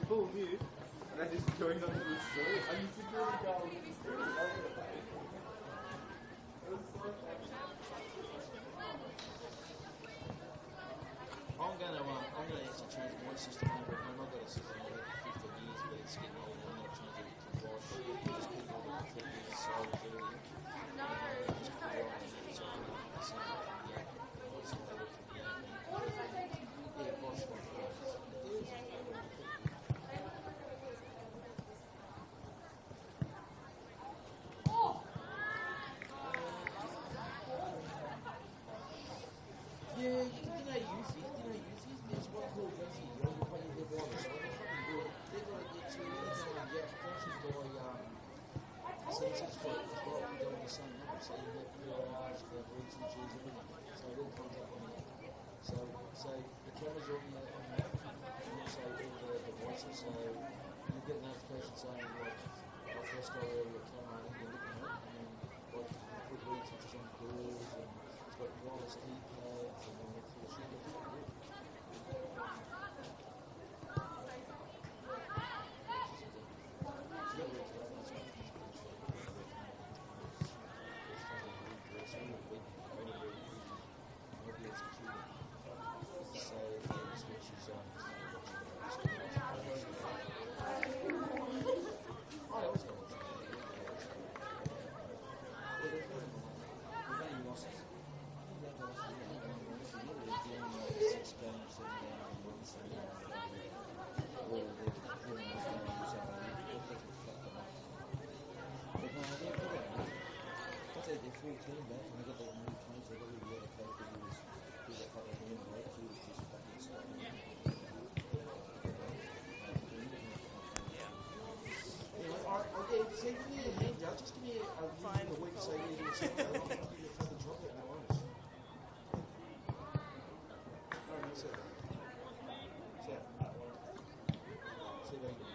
full mute, and I just joined onto the story. And the security guard was just all over the place. It was so funny. I'm gonna actually change my system over at home. I've got a system I've had for 15 years, but it's getting old. I'm gonna change it to wash. Just keep all the things so dirty. Just put it on and so yeah, wash. Yeah, you know, usually, there's one called Renzi, you know, playing their bodies, so they're fucking good. They're going to get to anything, yeah, actually by census for it as well, if you go on the same number, so you have PRRs, you have ECGs, everything, so it all comes up on there. So the cameras are on the map, and also all the voices, so you get a notification saying, like, Fresco area camera, and you're looking at it, and then, like, put lead switches on the doors, and it's got wireless keypads, and then it's all shit. Give me a hand, just give me a week so you do something. I'll give you a fucking chocolate and no ice. Alright, that's it. See you later.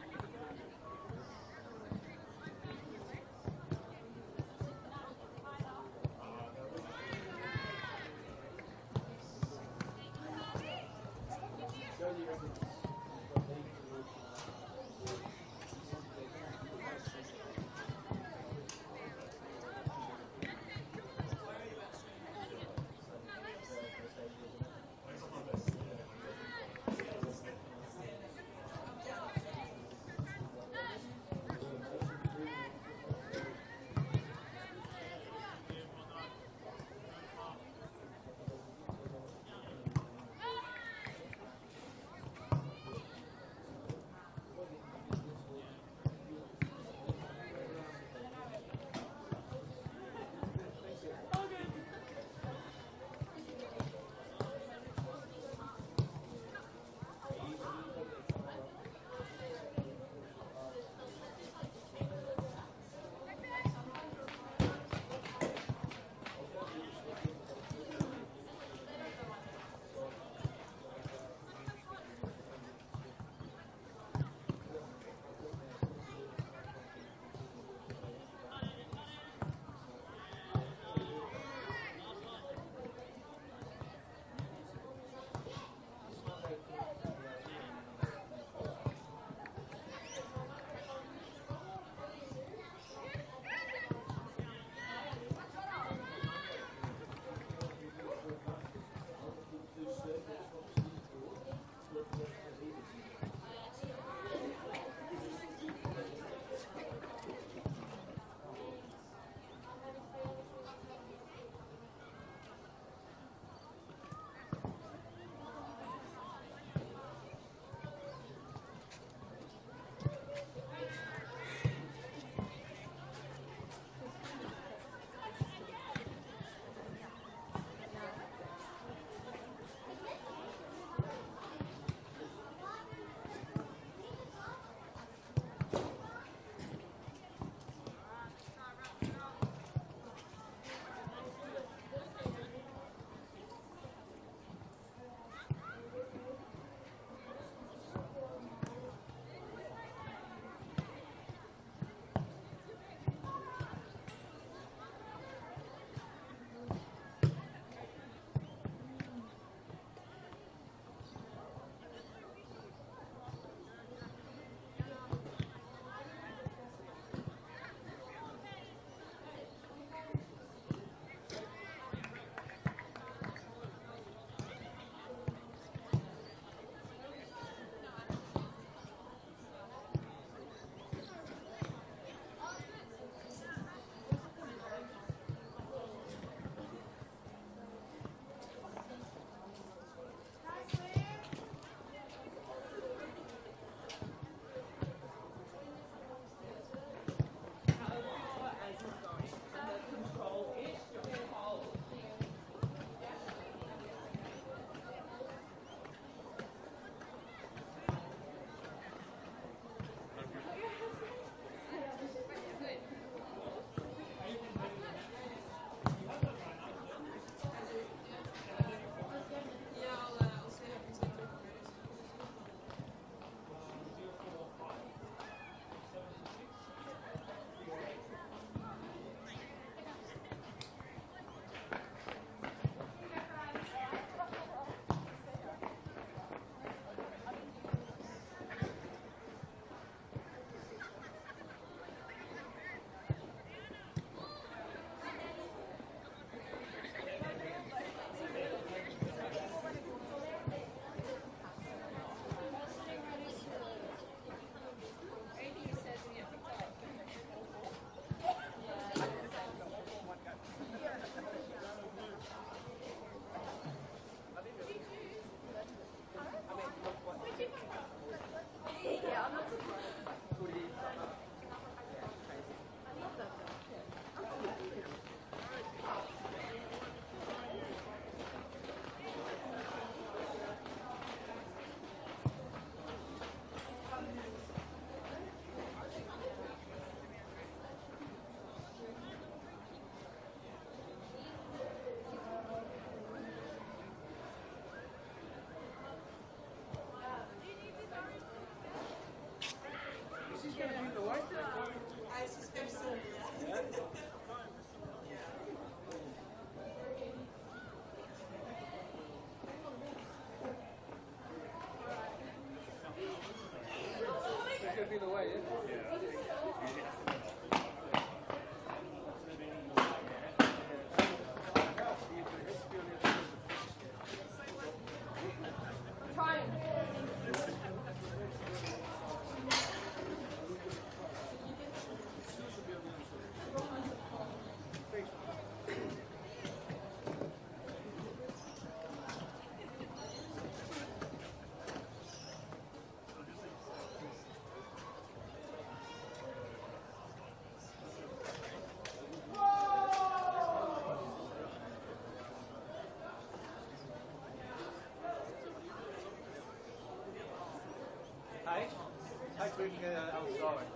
Hey, we can get outside.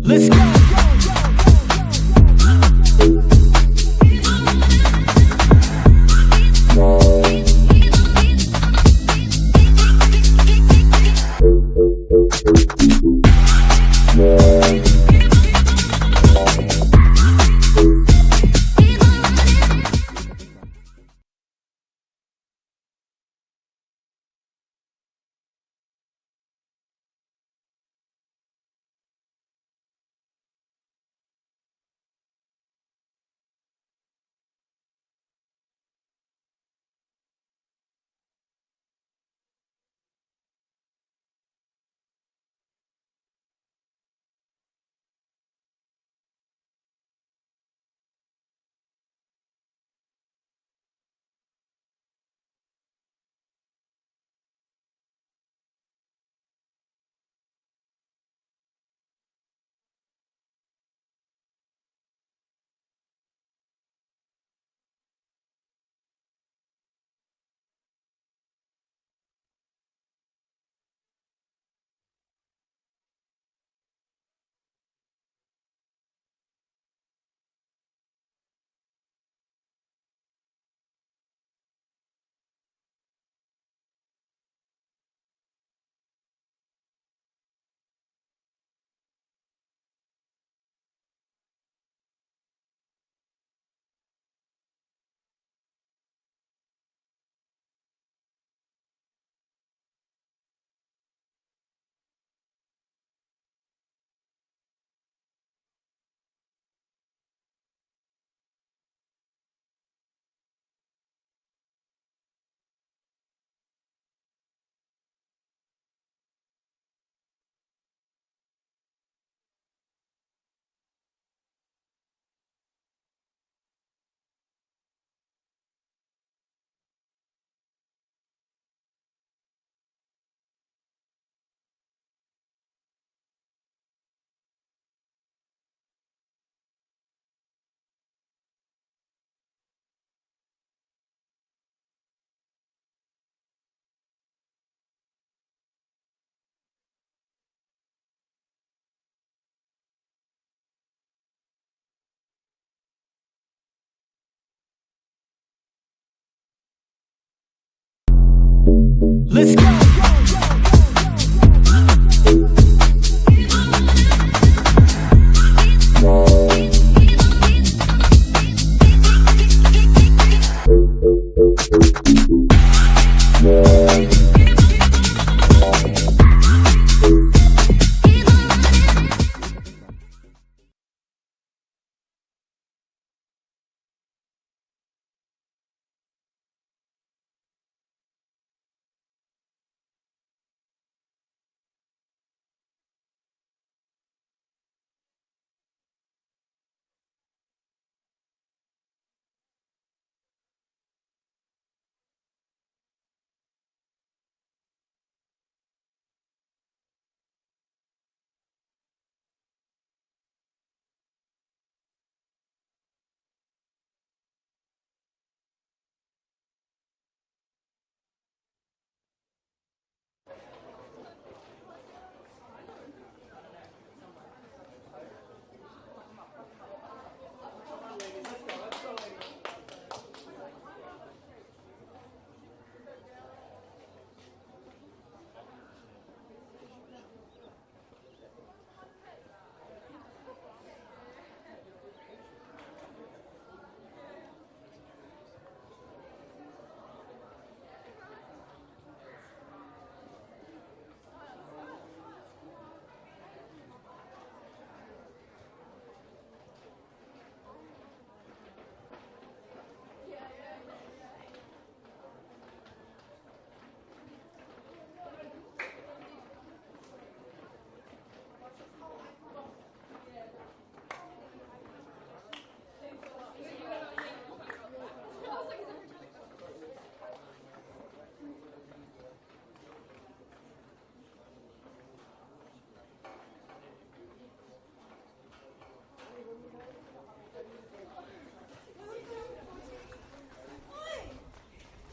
Let's go. Let's go.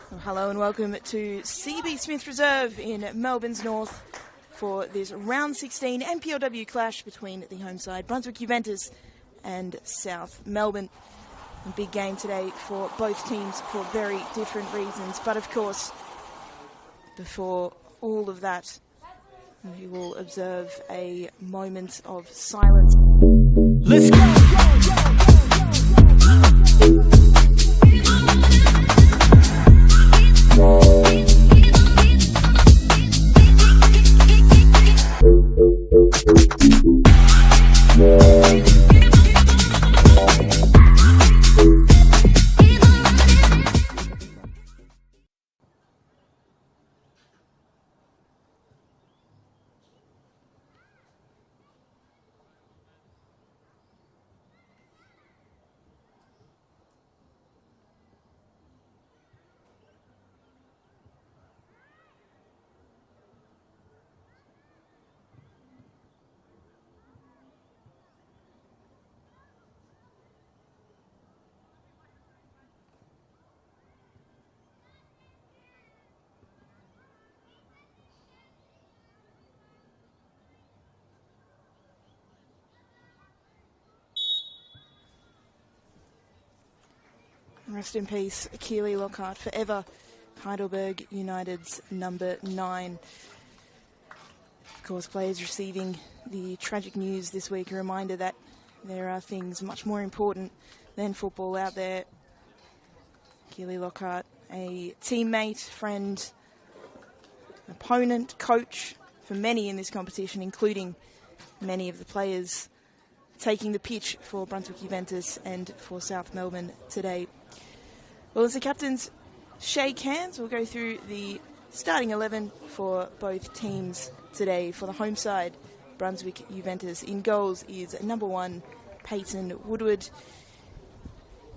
Well, hello and welcome to CB Smith Reserve in Melbourne's north for this round 16 NPLW clash between the home side Brunswick Juventus and South Melbourne. A big game today for both teams for very different reasons, but of course before all of that we will observe a moment of silence. Let's go. Rest in peace, Keely Lockhart, forever Heidelberg United's number 9. Of course, players receiving the tragic news this week, a reminder that there are things much more important than football out there. Keely Lockhart, a teammate, friend, opponent, coach for many in this competition, including many of the players taking the pitch for Brunswick Juventus and for South Melbourne today. Well, as the captains shake hands, we'll go through the starting 11 for both teams today. For the home side, Brunswick Juventus, in goals is number 1, Peyton Woodward.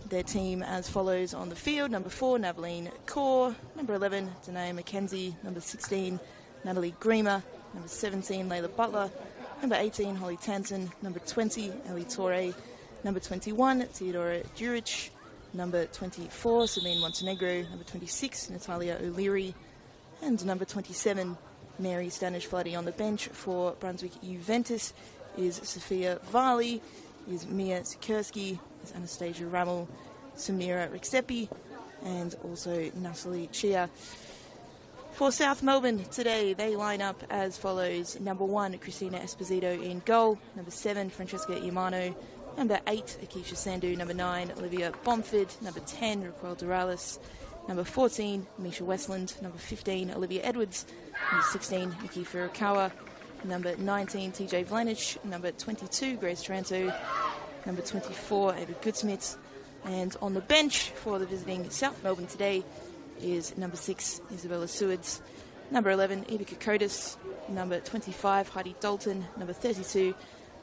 Their team as follows on the field: number 4, Navaline Kaur; number 11, Danae McKenzie; number 16, Natalie Griemer; number 17, Layla Butler; number 18, Holly Tanton; number 20, Ellie Torre; number 21, Theodora Juric; number 24, Sabine Montenegro; number 26, Natalia O'Leary; and number 27, Mary Stanish-Floody. On the bench for Brunswick Juventus is Sophia Varley, is Mia Sikorsky, is Anastasia Rammel, Samira Rixepi, and also Natalie Chia. For South Melbourne today, they line up as follows. Number 1, Christina Esposito in goal. Number 7, Francesca Iamano. Number 8, Akeisha Sandhu. Number 9, Olivia Bomford. Number 10, Raquel Doralis. Number 14, Misha Westland. Number 15, Olivia Edwards. Number 16, Nikki Furukawa. Number 19, TJ Vlanich. Number 22, Grace Taranto. Number 24, Ava Goodsmith. And on the bench for the visiting South Melbourne today is number 6, Isabella Sewards. Number 11, Eva Kokotis. Number 25, Heidi Dalton. Number 32,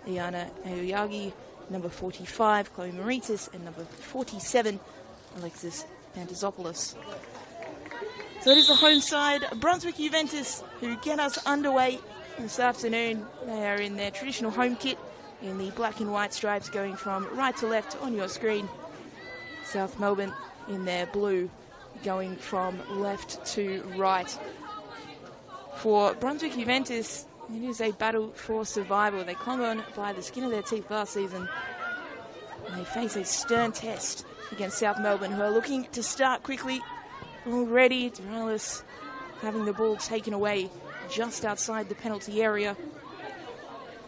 Iana Aoyagi. Number 45, Chloe Maritis. And number 47, Alexis Pantazopoulos. So it is the home side, Brunswick Juventus, who get us underway this afternoon. They are in their traditional home kit in the black and white stripes going from right to left on your screen. South Melbourne in their blue going from left to right. For Brunswick Juventus, it is a battle for survival. They clung on by the skin of their teeth last season. And they face a stern test against South Melbourne, who are looking to start quickly. Already, Doralis having the ball taken away just outside the penalty area.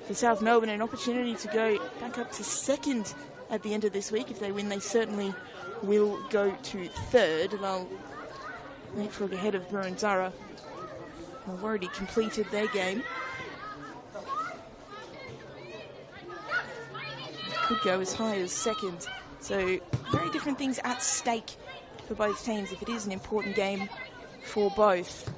For South Melbourne, an opportunity to go back up to second at the end of this week. If they win, they certainly will go to third. They'll leapfrog ahead of Burundara, who have already completed their game. Could go as high as second. So very different things at stake for both teams if it is an important game for both.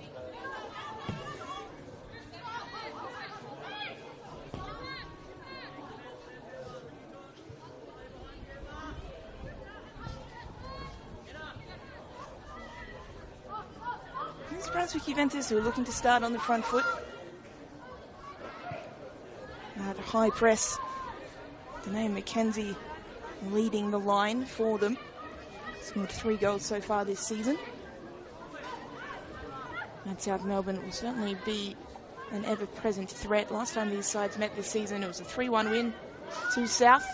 This is Brunswick Juventus, who are looking to start on the front foot. At a high press, Danae McKenzie leading the line for them. Scored 3 goals so far this season. And South Melbourne will certainly be an ever-present threat. Last time these sides met this season, it was a 3-1 win to South.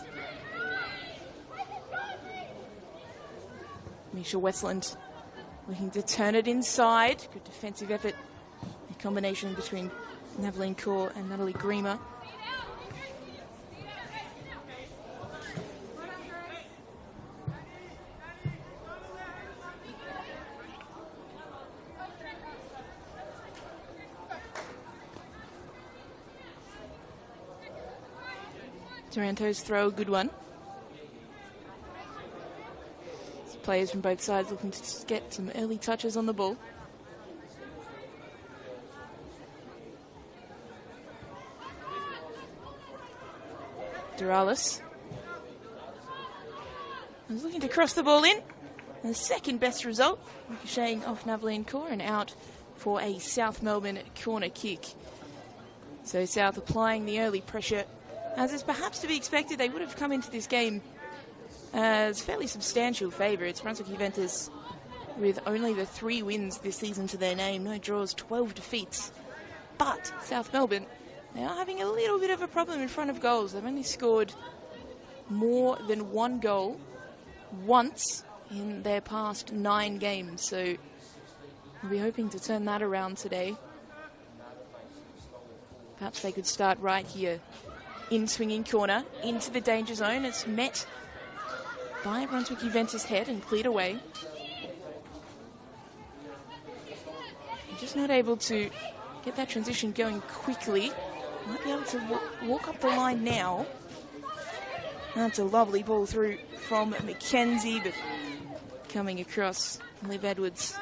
Misha Westland looking to turn it inside. Good defensive effort. A combination between Navaline Kaur and Natalie Grima. Taranto's throw, a good one. Players from both sides looking to get some early touches on the ball. Doralis is looking to cross the ball in. The second best result, ricocheting off Navaline Kaur and out for a South Melbourne corner kick. So South applying the early pressure. As is perhaps to be expected, they would have come into this game as fairly substantial favourites. Brunswick Juventus with only the 3 wins this season to their name, no draws, 12 defeats. But South Melbourne, they are having a little bit of a problem in front of goals. They've only scored more than 1 goal once in their past 9 games. So we'll be hoping to turn that around today. Perhaps they could start right here. In swinging corner, into the danger zone. It's met by Brunswick Juventus head and cleared away. Just not able to get that transition going quickly. Might be able to walk up the line now. That's a lovely ball through from McKenzie, but coming across Liv Edwards.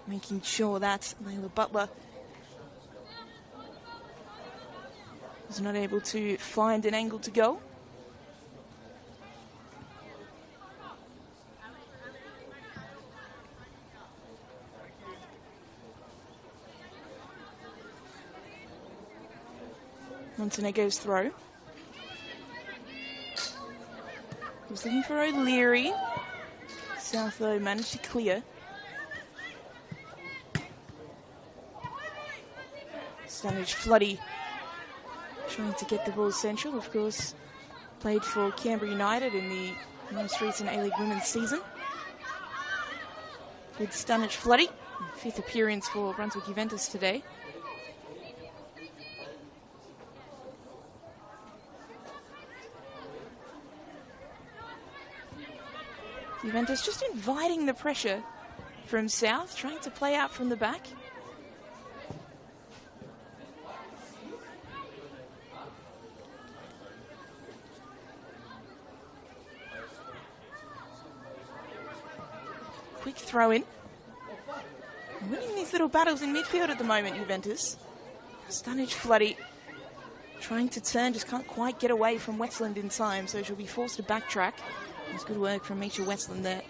Making sure that Layla Butler was not able to find an angle to go. Montenegro's throw. Was looking for O'Leary. South, though, managed to clear. Stanage Floody trying to get the ball central, of course. Played for Canberra United in the most recent A-League Women's season. With Stanage Floody. Fifth appearance for Brunswick Juventus today. Juventus just inviting the pressure from South, trying to play out from the back. Quick throw in. Winning these little battles in midfield at the moment, Juventus. Stunage Floody trying to turn, just can't quite get away from Westland in time, so she'll be forced to backtrack. It's good work from Misha Westland there.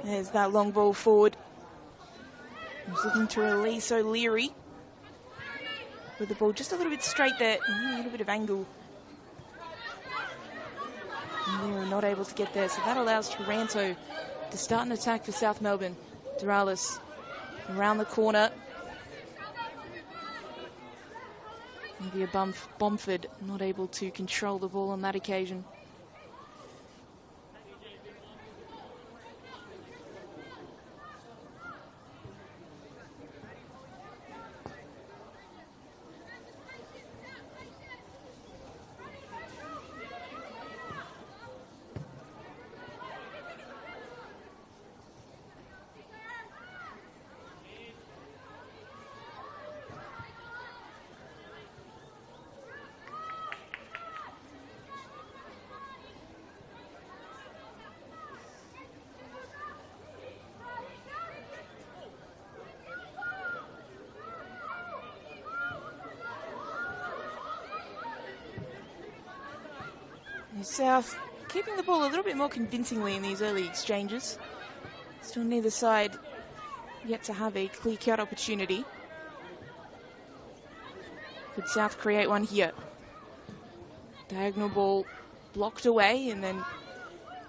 There's that long ball forward. He's looking to release O'Leary. With the ball just a little bit straight there, a little bit of angle. And they were not able to get there, so that allows Taranto to start an attack for South Melbourne. Doralis around the corner. Olivia Bomford not able to control the ball on that occasion. South keeping the ball a little bit more convincingly in these early exchanges. Still neither side yet to have a clear-cut opportunity. Could South create one here? Diagonal ball blocked away and then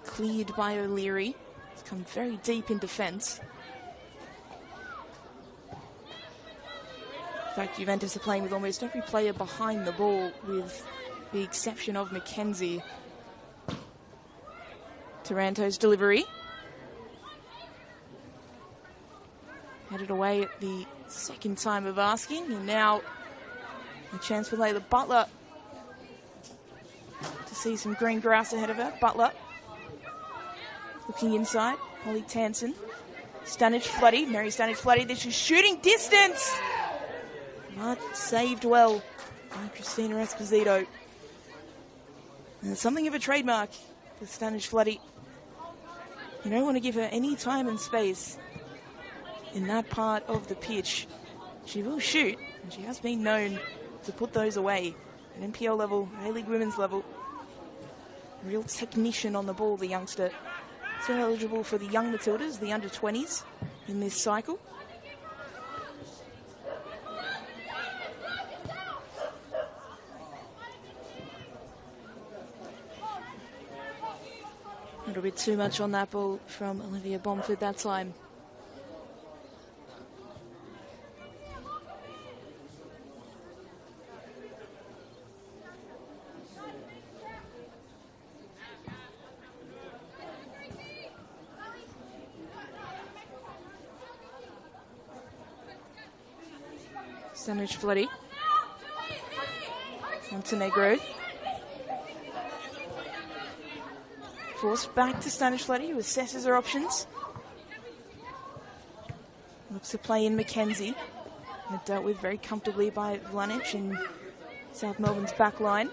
cleared by O'Leary. It's come very deep in defence. In fact, Juventus are playing with almost every player behind the ball, with the exception of Mackenzie. Taranto's delivery. Headed away at the second time of asking, and now a chance for Layla Butler to see some green grass ahead of her. Butler looking inside. Holly Tansen. Stunage Floody. Mary Stunage Floody. This is shooting distance. But saved well by Christina Esposito. And something of a trademark for Stunage Floody. You don't want to give her any time and space in that part of the pitch. She will shoot, and she has been known to put those away at NPL level, A-League women's level. A real technician on the ball, the youngster. Still eligible for the young Matildas, the under-20s, in this cycle. A little bit too much on that ball from Olivia Bomford that time. Sandwich Floody. Montenegro. Forced back to Stanish Floody, who assesses her options. Looks to play in Mackenzie. Dealt with very comfortably by Vlanic in South Melbourne's back line.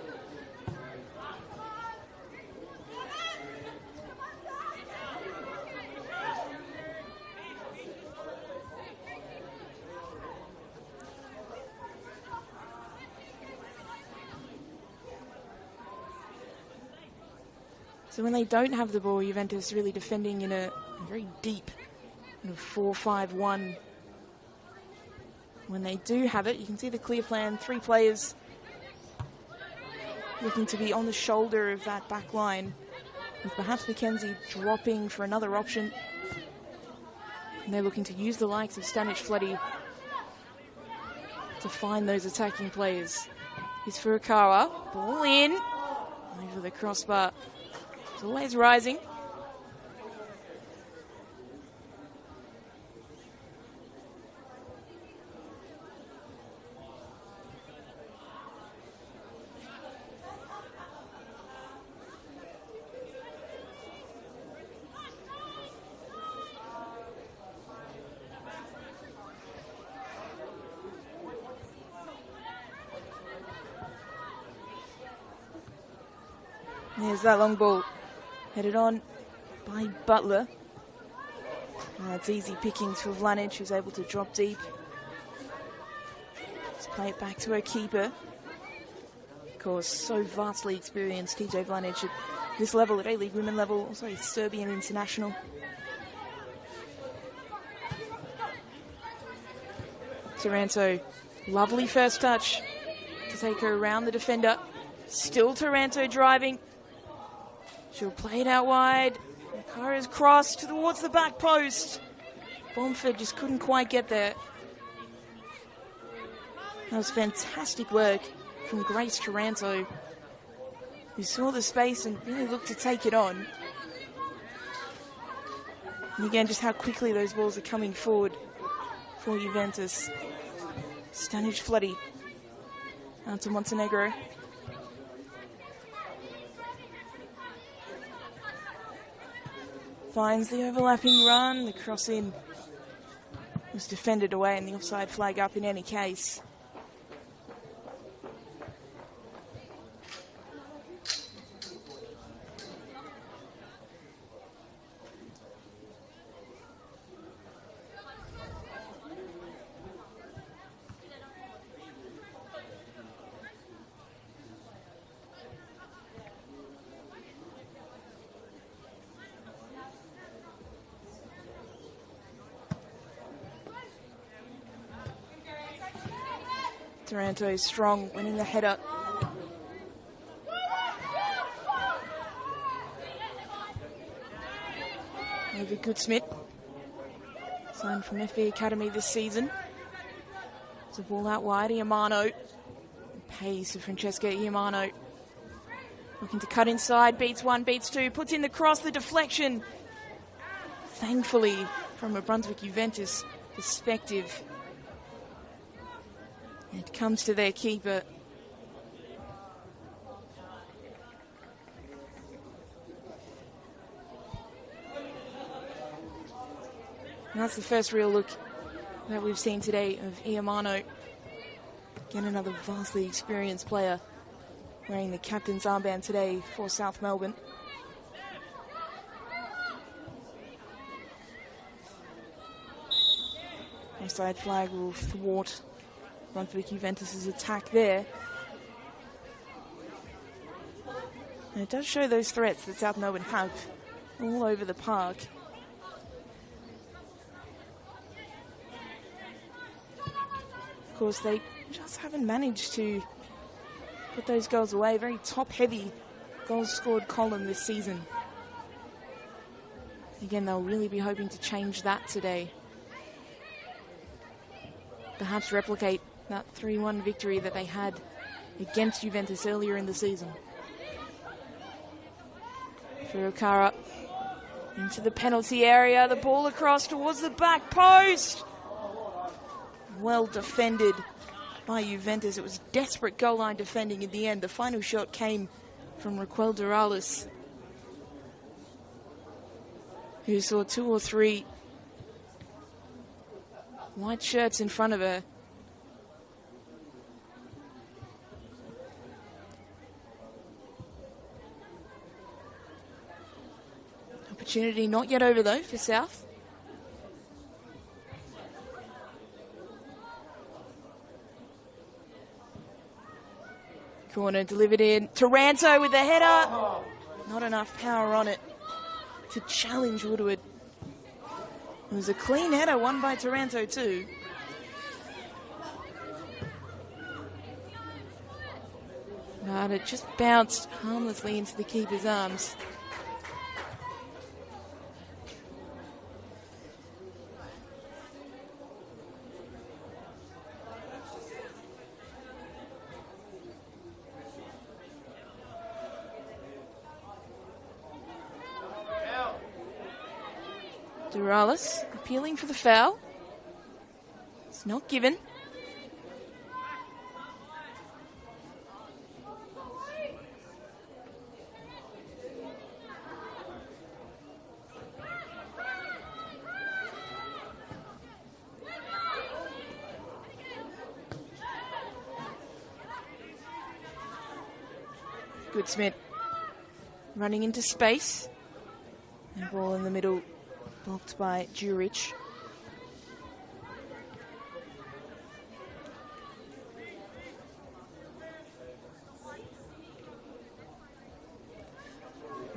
So when they don't have the ball, Juventus really defending in a very deep 4-5-1. When they do have it, you can see the clear plan. 3 players looking to be on the shoulder of that back line, with perhaps Mackenzie dropping for another option. And they're looking to use the likes of Stanic Floody to find those attacking players. Here's Furukawa. Ball in. over the crossbar. It's always rising. There's that long ball headed on by Butler. It's easy pickings for Vlanic, who's able to drop deep. Let's play it back to her keeper. Of course, so vastly experienced, TJ Vlanic at this level, at A-League women level, also a Serbian international. Taranto, lovely first touch to take her around the defender. Still Taranto driving. She'll play it out wide. Kara's crossed towards the back post. Bomford just couldn't quite get there. That was fantastic work from Grace Taranto, who saw the space and really looked to take it on. And again, just how quickly those balls are coming forward for Juventus. Stanic Floody out to Montenegro. Finds the overlapping run. The cross in was defended away and the offside flag up in any case. Taranto is strong, winning the header. Over Goodsmith, signed from FB Academy this season. It's a ball out wide, Iamano. Pays to Francesca Iamano. Looking to cut inside, beats one, beats two, puts in the cross, the deflection. Thankfully, from a Brunswick Juventus perspective, it comes to their keeper. And that's the first real look that we've seen today of Iamano. Again, another vastly experienced player wearing the captain's armband today for South Melbourne. Offside flag will thwart Brunswick Juventus' attack there. And it does show those threats that South Melbourne have all over the park. Of course, they just haven't managed to put those goals away. Very top-heavy goals scored column this season. Again, they'll really be hoping to change that today. Perhaps replicate that 3-1 victory that they had against Juventus earlier in the season. Furukawa into the penalty area. The ball across towards the back post. Well defended by Juventus. It was desperate goal line defending in the end. The final shot came from Raquel Durales, who saw 2 or 3 white shirts in front of her. Opportunity not yet over though for South. Corner delivered in. Taranto with the header. Not enough power on it to challenge Woodward. It was a clean header, won by Taranto too. But it just bounced harmlessly into the keeper's arms. Duralis appealing for the foul. It's not given. Goodsmith running into space. And ball in the middle, blocked by Jurich.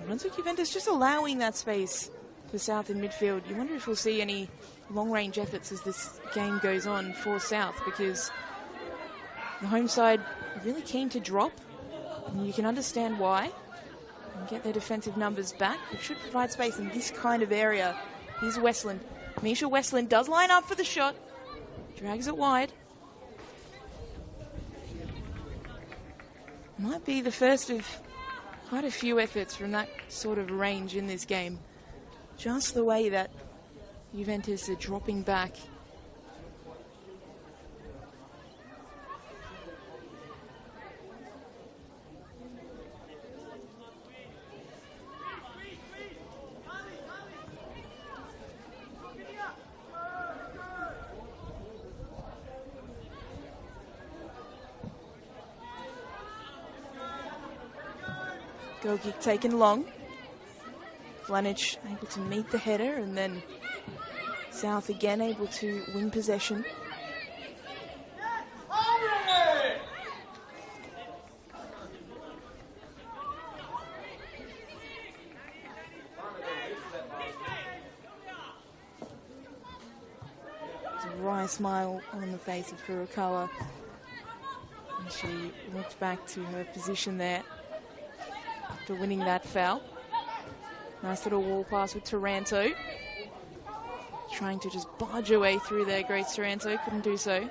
Brunswick Juventus just allowing that space for South in midfield. You wonder if we'll see any long-range efforts as this game goes on for South, because the home side are really keen to drop, and you can understand why, and get their defensive numbers back. It should provide space in this kind of area. Here's Westland. Misha Westland does line up for the shot. Drags it wide. Might be the first of quite a few efforts from that sort of range in this game. Just the way that Juventus are dropping back. Goal kick taken long. Flanage able to meet the header, and then South again able to win possession. There's a wry smile on the face of Furukawa, and she walked back to her position there after winning that foul. Nice little wall pass with Taranto. Trying to just barge her way through there, Grace Taranto. Couldn't do so.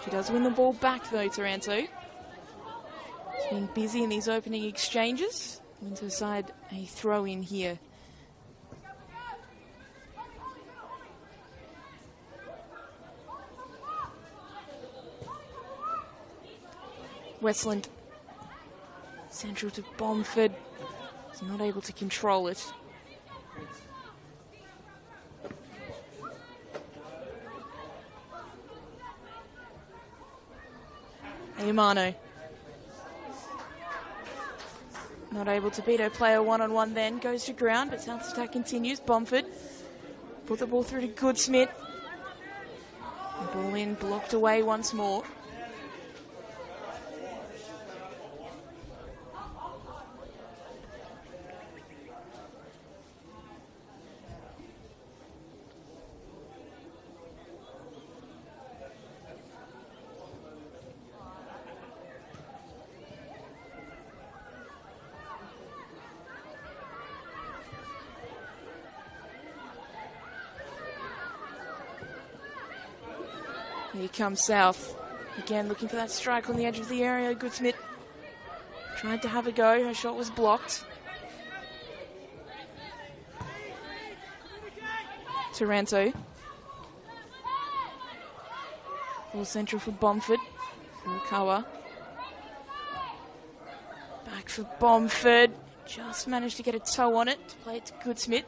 She does win the ball back though, Taranto. She's been busy in these opening exchanges. Wins her side a throw in here. Westland, central to Bomford, is not able to control it. Ayamano, not able to beat her player one-on-one then, goes to ground, but South's attack continues. Bomford, put the ball through to Goodsmith. Ball in, blocked away once more. Here comes South. Again, looking for that strike on the edge of the area. Goodsmith tried to have a go. Her shot was blocked. Taranto. Ball central for Bomford. Furukawa. Back for Bomford. Just managed to get a toe on it to play it to Goodsmith.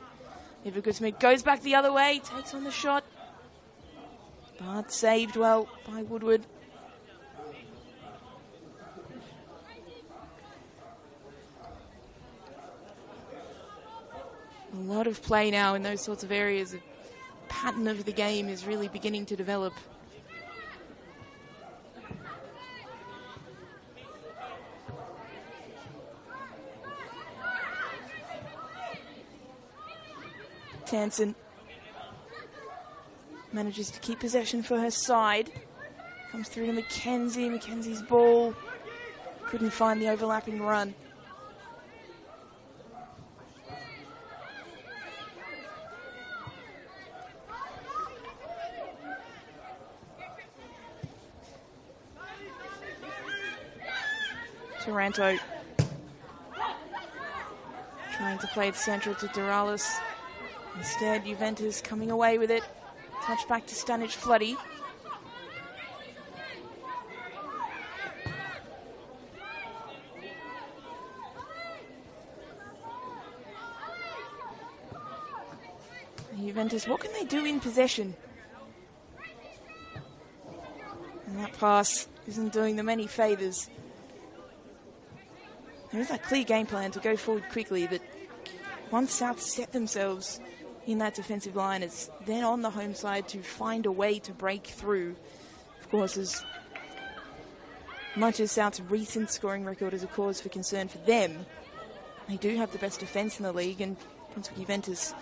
Eva Goodsmith goes back the other way, takes on the shot. But saved well by Woodward. A lot of play now in those sorts of areas. The pattern of the game is really beginning to develop. Tansen manages to keep possession for her side. Comes through to Mackenzie. Mackenzie's ball. Couldn't find the overlapping run. Taranto trying Trying to play it central to Duralis. Instead, Juventus coming away with it. Touch back to Stanic Floody. Juventus, what can they do in possession? And that pass isn't doing them any favours. There is a clear game plan to go forward quickly, but once South set themselves in that defensive line, it's then on the home side to find a way to break through. Of course, as much as South's recent scoring record is a cause for concern for them, they do have the best defence in the league, and Brunswick Juventus,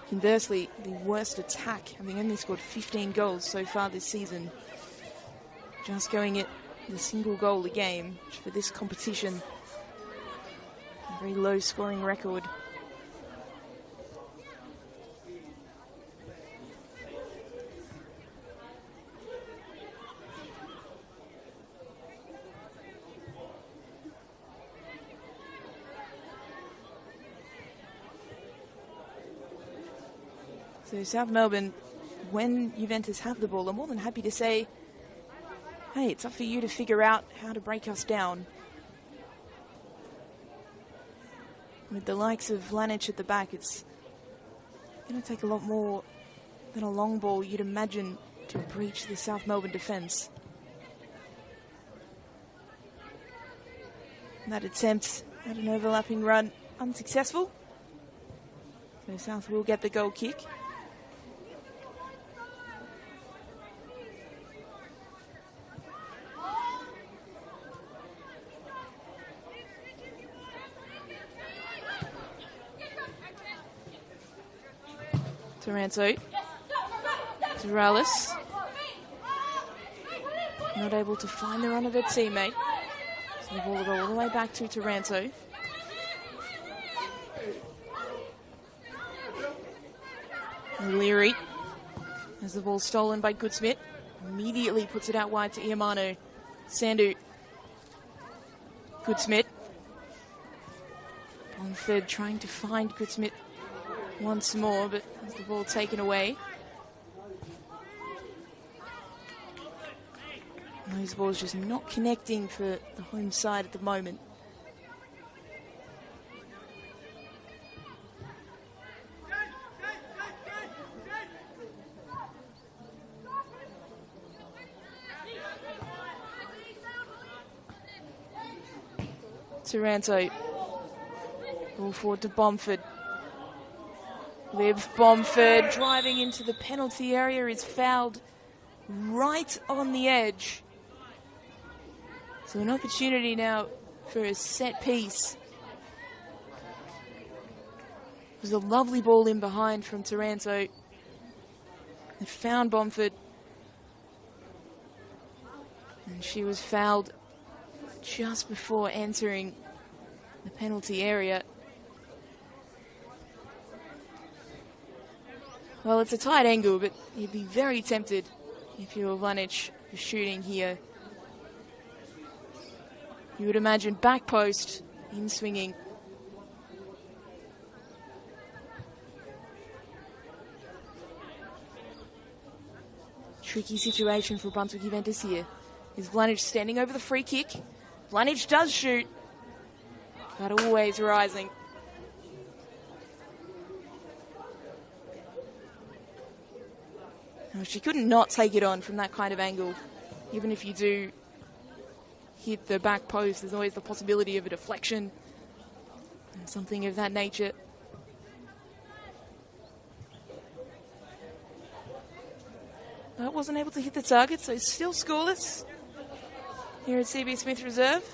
conversely, the worst attack, having only scored 15 goals so far this season. Just going at the single goal a game, which for this competition, a very low scoring record. So South Melbourne, when Juventus have the ball, are more than happy to say, hey, it's up for you to figure out how to break us down. With the likes of Vlanic at the back, it's going to take a lot more than a long ball, you'd imagine, to breach the South Melbourne defence. That attempt at an overlapping run, unsuccessful. So South will get the goal kick. Taranto. Duralis. Not able to find the run of their teammate. So the ball will go all the way back to Taranto. Leary has the ball stolen by Goodsmith. Immediately puts it out wide to Iamano. Sandu. Goodsmith. Bonford trying to find Goodsmith once more, but has the ball taken away. Those balls just not connecting for the home side at the moment. Taranto. Ball forward to Bomford. Liv Bomford driving into the penalty area, is fouled right on the edge. So an opportunity now for a set piece. It was a lovely ball in behind from Taranto. They found Bomford. And she was fouled just before entering the penalty area. Well, it's a tight angle, but you'd be very tempted if you were Vlanic for shooting here. You would imagine back post, in swinging. Tricky situation for Brunswick Juventus here. Is Vlanic standing over the free kick? Vlanic does shoot, but always rising. She couldn't not take it on from that kind of angle. Even if you do hit the back post, there's always the possibility of a deflection and something of that nature. But wasn't able to hit the target, so still scoreless here at CB Smith Reserve.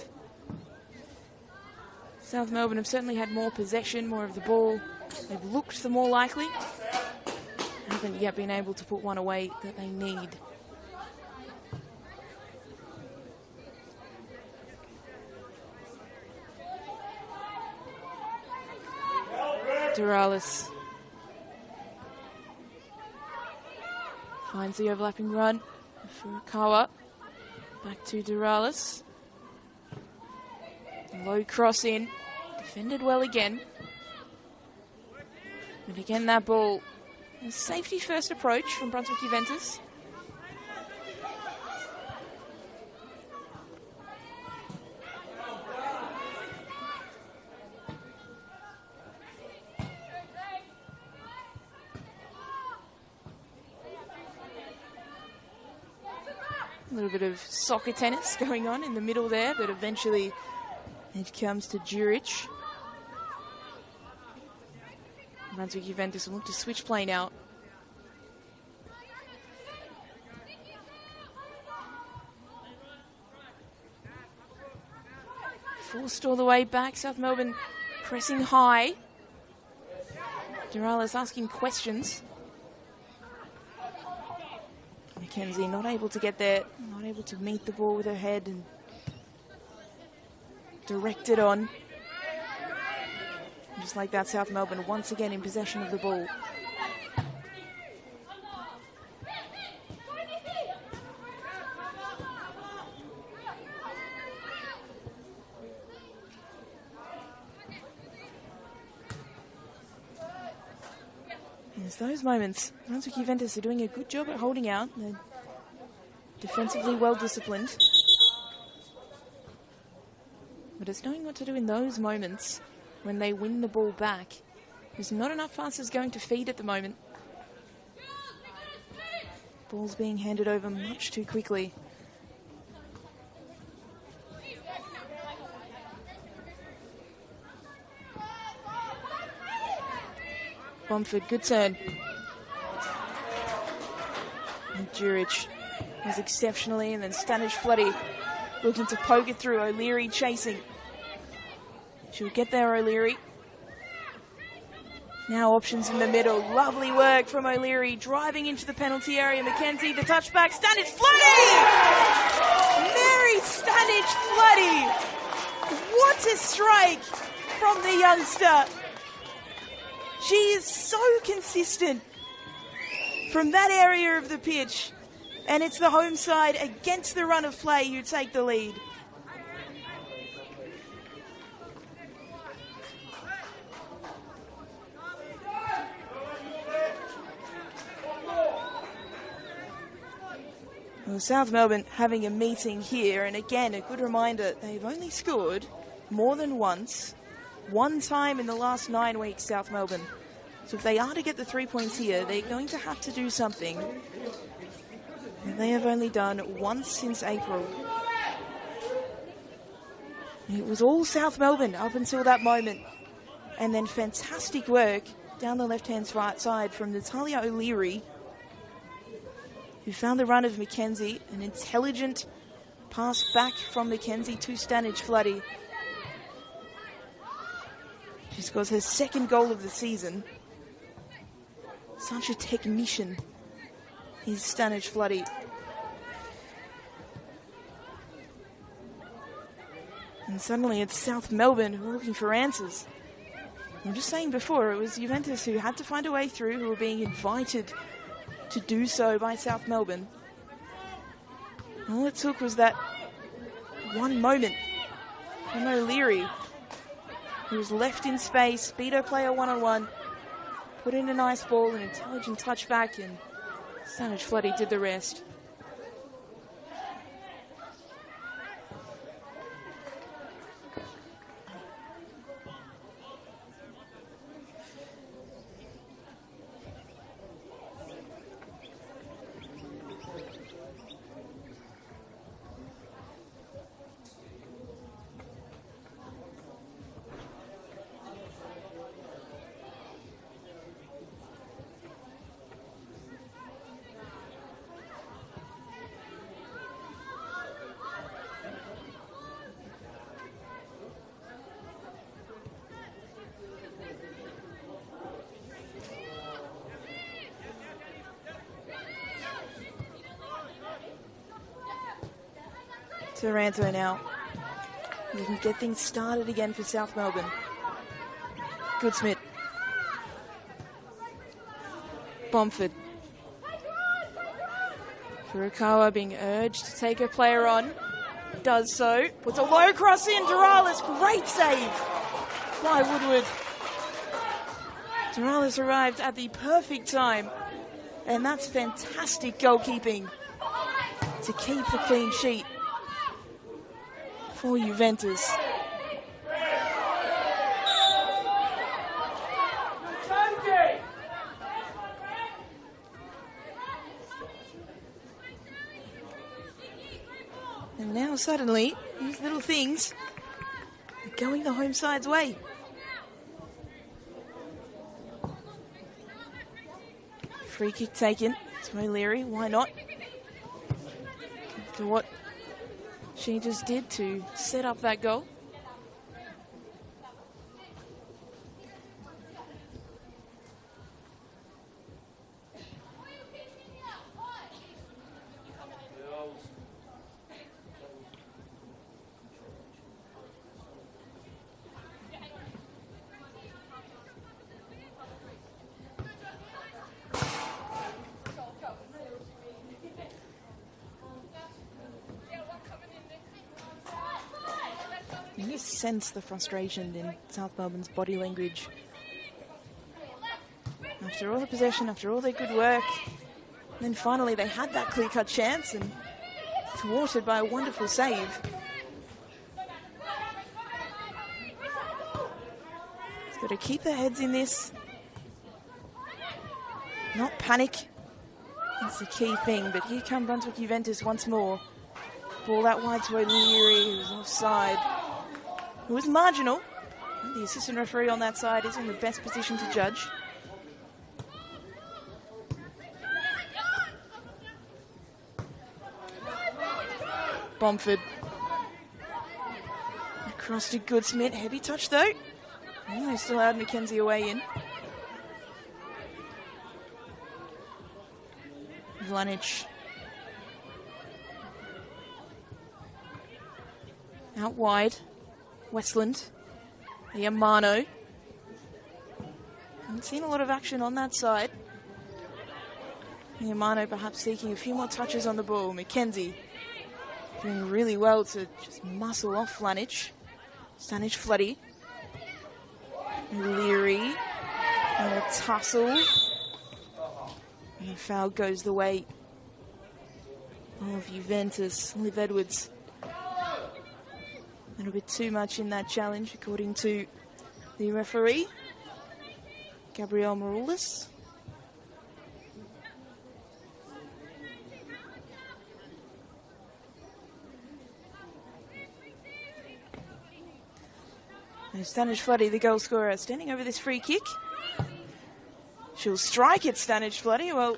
South Melbourne have certainly had more possession, more of the ball. They've looked the more likely. Haven't yet been able to put one away that they need. Duralis finds the overlapping run for Kawa. Back to Duralis. Low cross in. Defended well again. But again, that ball, a safety first approach from Brunswick Juventus. A little bit of soccer tennis going on in the middle there, but eventually it comes to Juric. Brunswick Juventus will look to switch play now. Forced all the way back, South Melbourne pressing high. Durales asking questions. Mackenzie not able to get there, not able to meet the ball with her head and direct it on. Just like that, South Melbourne once again in possession of the ball. It's those moments. Brunswick Juventus are doing a good job at holding out. They're defensively well disciplined. But it's knowing what to do in those moments when they win the ball back. There's not enough passes going to feed at the moment. Ball's being handed over much too quickly. Bomford, good turn. And Juric was exceptionally, and then Stanish-Floody looking to poke it through. O'Leary chasing. She'll get there, O'Leary. Now options in the middle. Lovely work from O'Leary, driving into the penalty area. Mackenzie, the touchback. Stanish-Floody! Mary Stanish-Floody! What a strike from the youngster. She is so consistent from that area of the pitch. And it's the home side against the run of play who take the lead. Well, South Melbourne having a meeting here, and again, a good reminder, they've only scored more than once, one time in the last 9 weeks, South Melbourne. So if they are to get the 3 points here, they're going to have to do something. And they have only done once since April. It was all South Melbourne up until that moment. And then fantastic work down the left-hand side from Natalia O'Leary, who found the run of Mackenzie. An intelligent pass back from Mackenzie to Stanish-Floody. She scores her second goal of the season. Such a technician is Stanish-Floody. And suddenly it's South Melbourne who are looking for answers. I'm just saying before, it was Juventus who had to find a way through, who were being invited to do so by South Melbourne. All it took was that one moment from O'Leary, who was left in space, beat her player one-on-one, put in a nice ball, an intelligent touchback, and Stanish-Floody did the rest. Taranto now. We can get things started again for South Melbourne. Goodsmith. Bomford. Furukawa being urged to take her player on. Does so. Puts a low cross in. Durales, great save by Woodward. Dorales arrived at the perfect time, and that's fantastic goalkeeping to keep the clean sheet for Juventus. And now suddenly, these little things are going the home side's way. Free kick taken to O'Leary, why not? After what she just did to set up that goal. You sense the frustration in South Melbourne's body language. After all the possession, after all their good work, and then finally they had that clear-cut chance and thwarted by a wonderful save. It's got to keep their heads in this, not panic. That's the key thing, but here come Brunswick Juventus once more. Ball out wide to O'Leary, who was offside. It was marginal. The assistant referee on that side is in the best position to judge. Bomford. Across to Goodsmith. Heavy touch though. Oh, they still allowed Mackenzie away in. Vlanic. Out wide. Westland, Iamano. Haven't seen a lot of action on that side. Iamano perhaps seeking a few more touches on the ball. Mackenzie doing really well to just muscle off Vlanic. Stanic Floody. Leary. And a tussle. And the foul goes the way of Juventus. Liv Edwards. A little bit too much in that challenge, according to the referee, Gabriel Maroulis. And Stanic Floody, the goal scorer, standing over this free kick. She'll strike it, Stanic Floody. Well,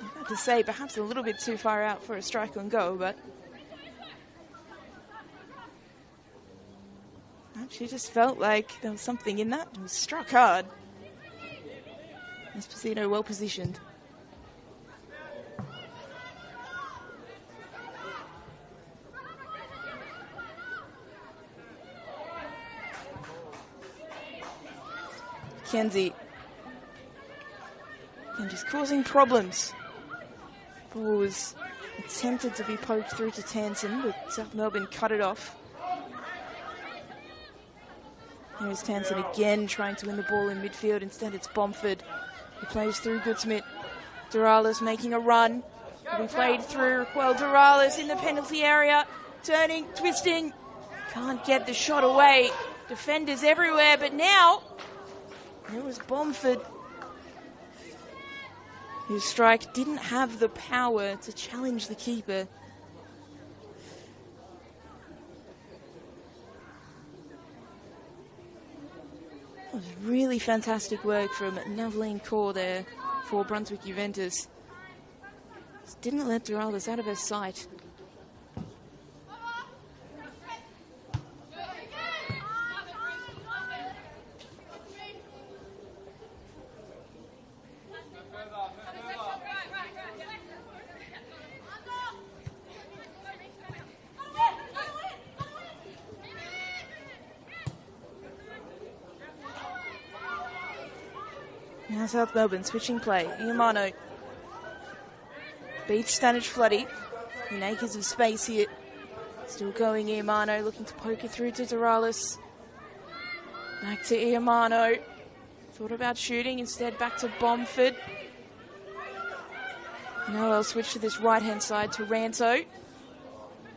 I'm about to say perhaps a little bit too far out for a strike on goal, but she just felt like there was something in that. It was struck hard. Esposito well positioned. Kenzie. And just causing problems. Ball was attempted to be poked through to Tansen, but South Melbourne cut it off. Here's Tansen again trying to win the ball in midfield. Instead, it's Bomford who plays through Goodsmith. Dorales making a run. We played through. Well, Dorales in the penalty area. Turning, twisting. Can't get the shot away. Defenders everywhere, but now it was Bomford whose strike didn't have the power to challenge the keeper. It was really fantastic work from Navaline Kaur there for Brunswick Juventus. Just didn't let Dorales out of her sight. Now South Melbourne switching play. Iamano beats Stanic Floody in acres of space here. Still going Iamano, looking to poke it through to Dorales. Back to Iamano. Thought about shooting, instead back to Bomford. Now they'll switch to this right-hand side to Ranto.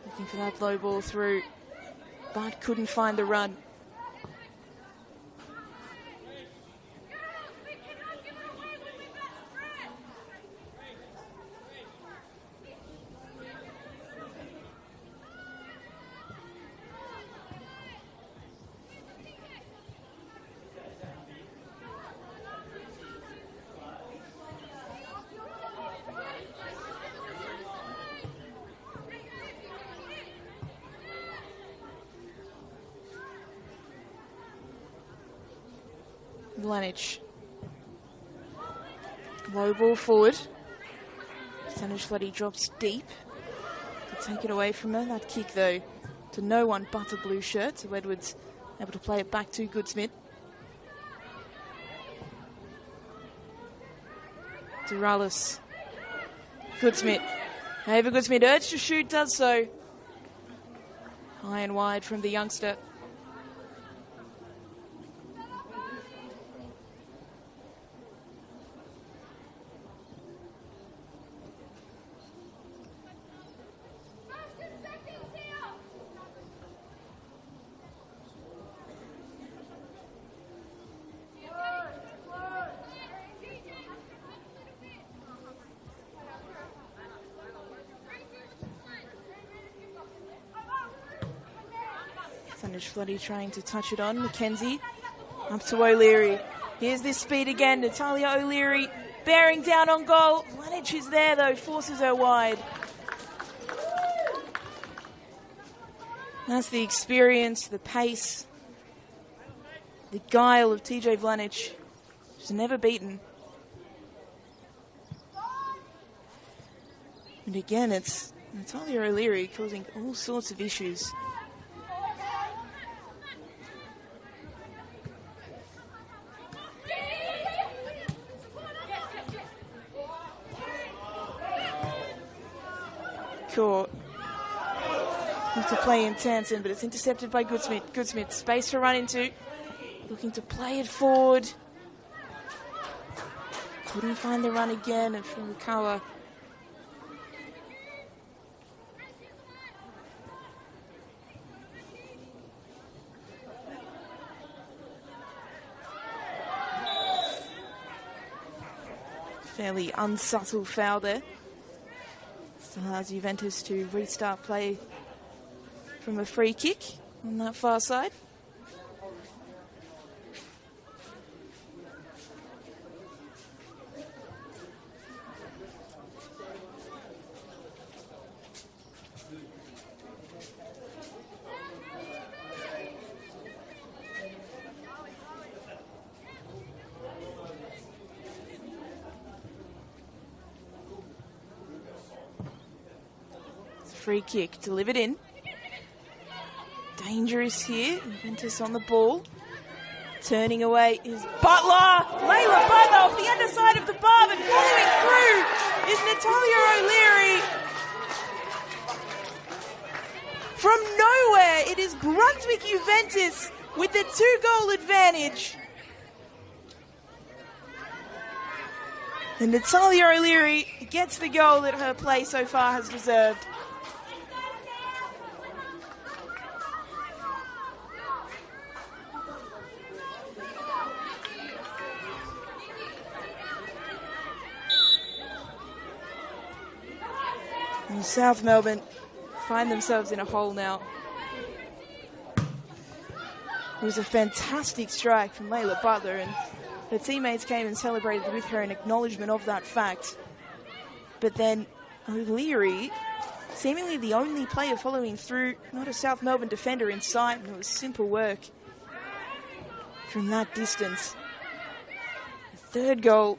Looking for that low ball through, but couldn't find the run. Vlanich. Low ball forward. Stanishladi drops deep to take it away from her. That kick, though, to no one but a blue shirt. So Edwards able to play it back to Goodsmith. Duralis. Goodsmith. Ava Goodsmith urged to shoot, does so. High and wide from the youngster. Floody trying to touch it on. McKenzie up to O'Leary. Here's this speed again. Natalia O'Leary bearing down on goal. Vlanich is there though, forces her wide. That's the experience, the pace, the guile of TJ Vlanich. She's never beaten. And again, it's Natalia O'Leary causing all sorts of issues. Caught. Looks to play in Tansen, but it's intercepted by Goodsmith. Goodsmith, space to run into. Looking to play it forward. Couldn't find the run again, and Furukawa. Fairly unsubtle foul there. Still allows Juventus to restart play from a free kick on that far side. Free kick delivered in. Dangerous here. Juventus on the ball. Turning away is Butler. Layla Butler off the underside of the bar, but following through is Natalia O'Leary. From nowhere, it is Brunswick Juventus with the 2-goal advantage. And Natalia O'Leary gets the goal that her play so far has deserved. And South Melbourne find themselves in a hole now. It was a fantastic strike from Layla Butler, and her teammates came and celebrated with her in acknowledgement of that fact. But then O'Leary, seemingly the only player following through, not a South Melbourne defender in sight, and it was simple work from that distance. The 3rd goal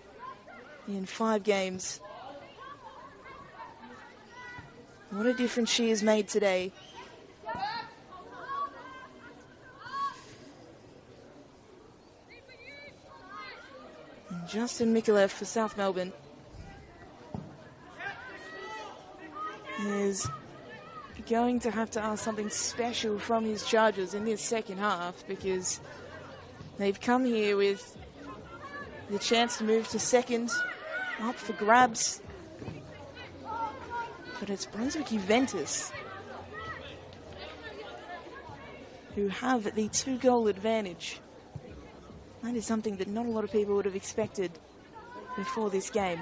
in 5 games. What a difference she has made today. And Justin Mikulev for South Melbourne is going to have to ask something special from his charges in this second half, because they've come here with The chance to move to second, up for grabs. But it's Brunswick Juventus who have the 2-goal advantage. That is something that not a lot of people would have expected before this game.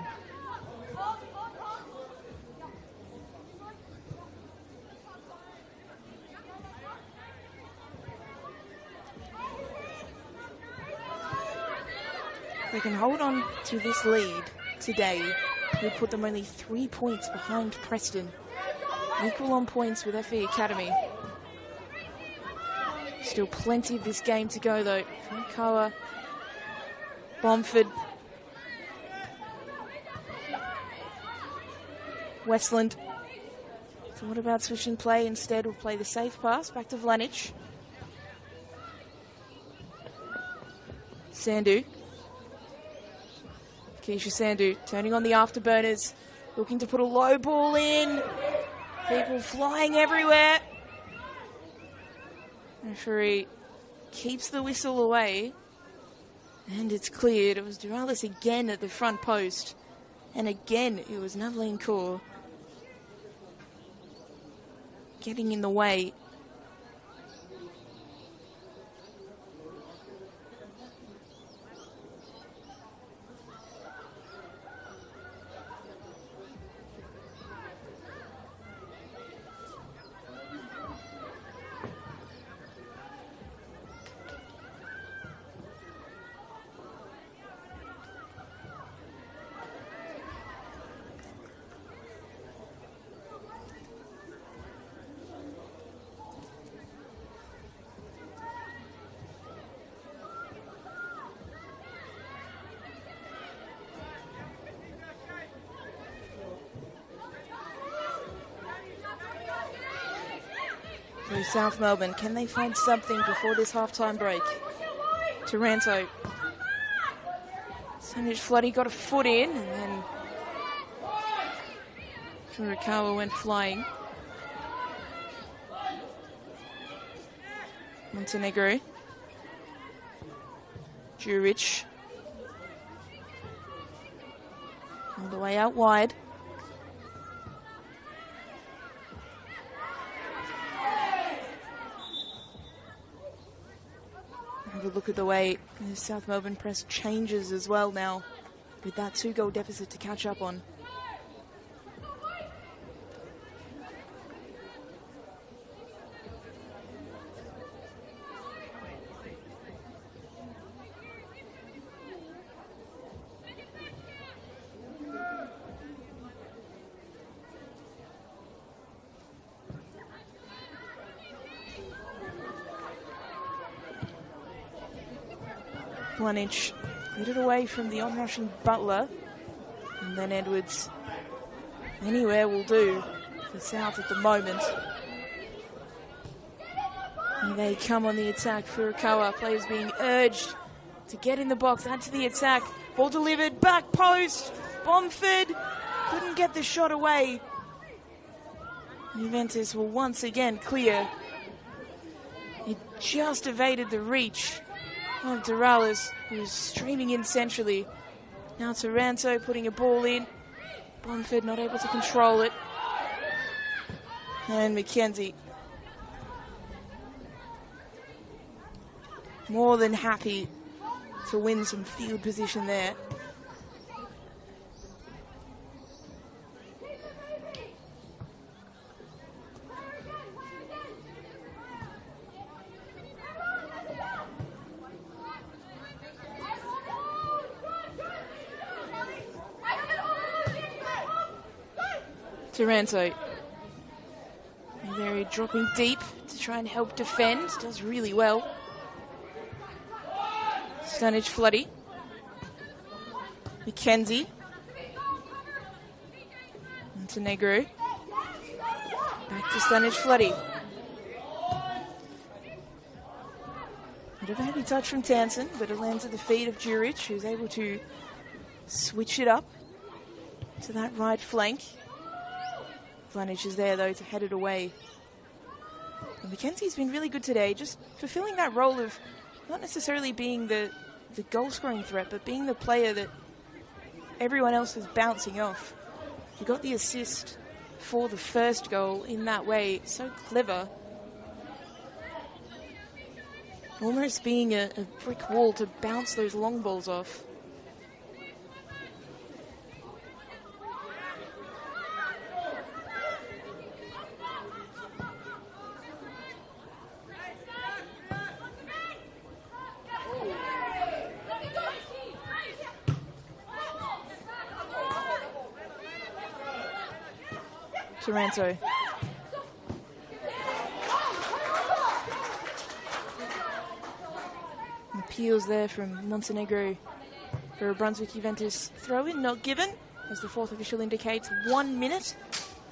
They can hold on to this lead today. We put them only 3 points behind Preston. Equal on points with FE Academy. Still plenty of this game to go though. Furukawa, Bomford, Westland. Thought about switching play. Instead, we'll play the safe pass back to Vlanic. Sandhu. Keisha Sandhu turning on the afterburners, looking to put a low ball in. People flying everywhere. Referee keeps the whistle away. And it's cleared. It was Duralis again at the front post. And again, it was Navleen Kaur getting in the way. South Melbourne, can they find something before this half-time break? Taranto. Samuel Floody got a foot in, and then Furukawa went flying. Montenegro. Juric. All the way out wide. Look at the way the South Melbourne press changes as well now, with that 2-goal deficit to catch up on. Vlanic hit it away from the onrushing Butler, and then Edwards. Anywhere will do for South at the moment. And they come on the attack. Furukawa, players being urged to get in the box, add to the attack. Ball delivered, back post. Bomford couldn't get the shot away. Juventus will once again clear. It just evaded the reach of Duralis, who's streaming in centrally. Now Taranto putting a ball in. Bomford not able to control it. And McKenzie more than happy to win some field position there. Taranto, very dropping deep to try and help defend, does really well. Stanic Floody, McKenzie, Montenegro, back to Stanic Floody. Bit of a heavy touch from Tansen, but it lands at the feet of Juric, who's able to switch it up to that right flank. Vlanic is there, though, to head it away. And McKenzie's been really good today, just fulfilling that role of not necessarily being the the goal-scoring threat, but being the player that everyone else is bouncing off. He got the assist for the first goal in that way. So clever. Almost being a brick wall to bounce those long balls off. Taranto. Appeals there from Montenegro for a Brunswick Juventus throw-in, not given, as the fourth official indicates 1 minute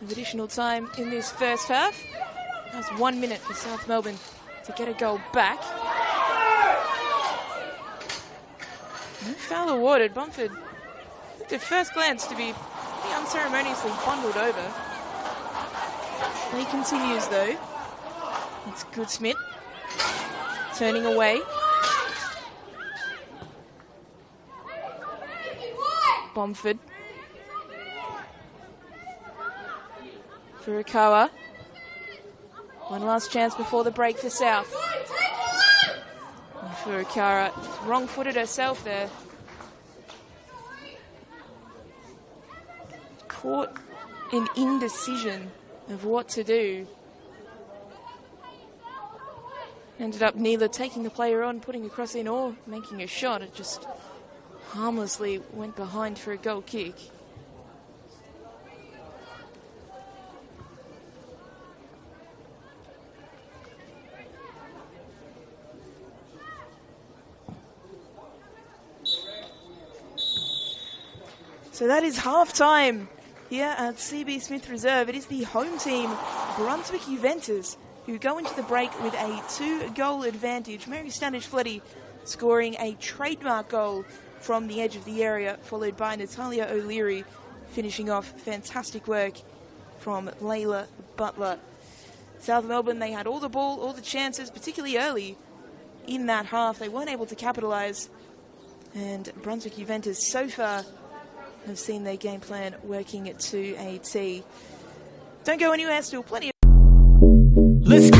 of additional time in this first half. That's 1 minute for South Melbourne to get a goal back. No foul awarded. Bumford looked at first glance to be pretty unceremoniously bundled over. Play continues though. It's Goodsmith turning away. Bumford Furukawa. One last chance before the break for South. And Furukawa wrong-footed herself there. Caught in indecision of what to do. Ended up neither taking the player on, putting a cross in, or making a shot. It just harmlessly went behind for a goal kick. So that is half-time here at CB Smith Reserve. It is the home team, Brunswick Juventus, who go into the break with a 2-goal advantage. Mary Standish-Fletty scoring a trademark goal from the edge of the area, followed by Natalia O'Leary finishing off. Fantastic work from Layla Butler. South Melbourne, they had all the ball, all the chances, particularly early in that half. They weren't able to capitalise. And Brunswick Juventus so far have seen their game plan working to a T. Don't go anywhere, still plenty of... Let's go!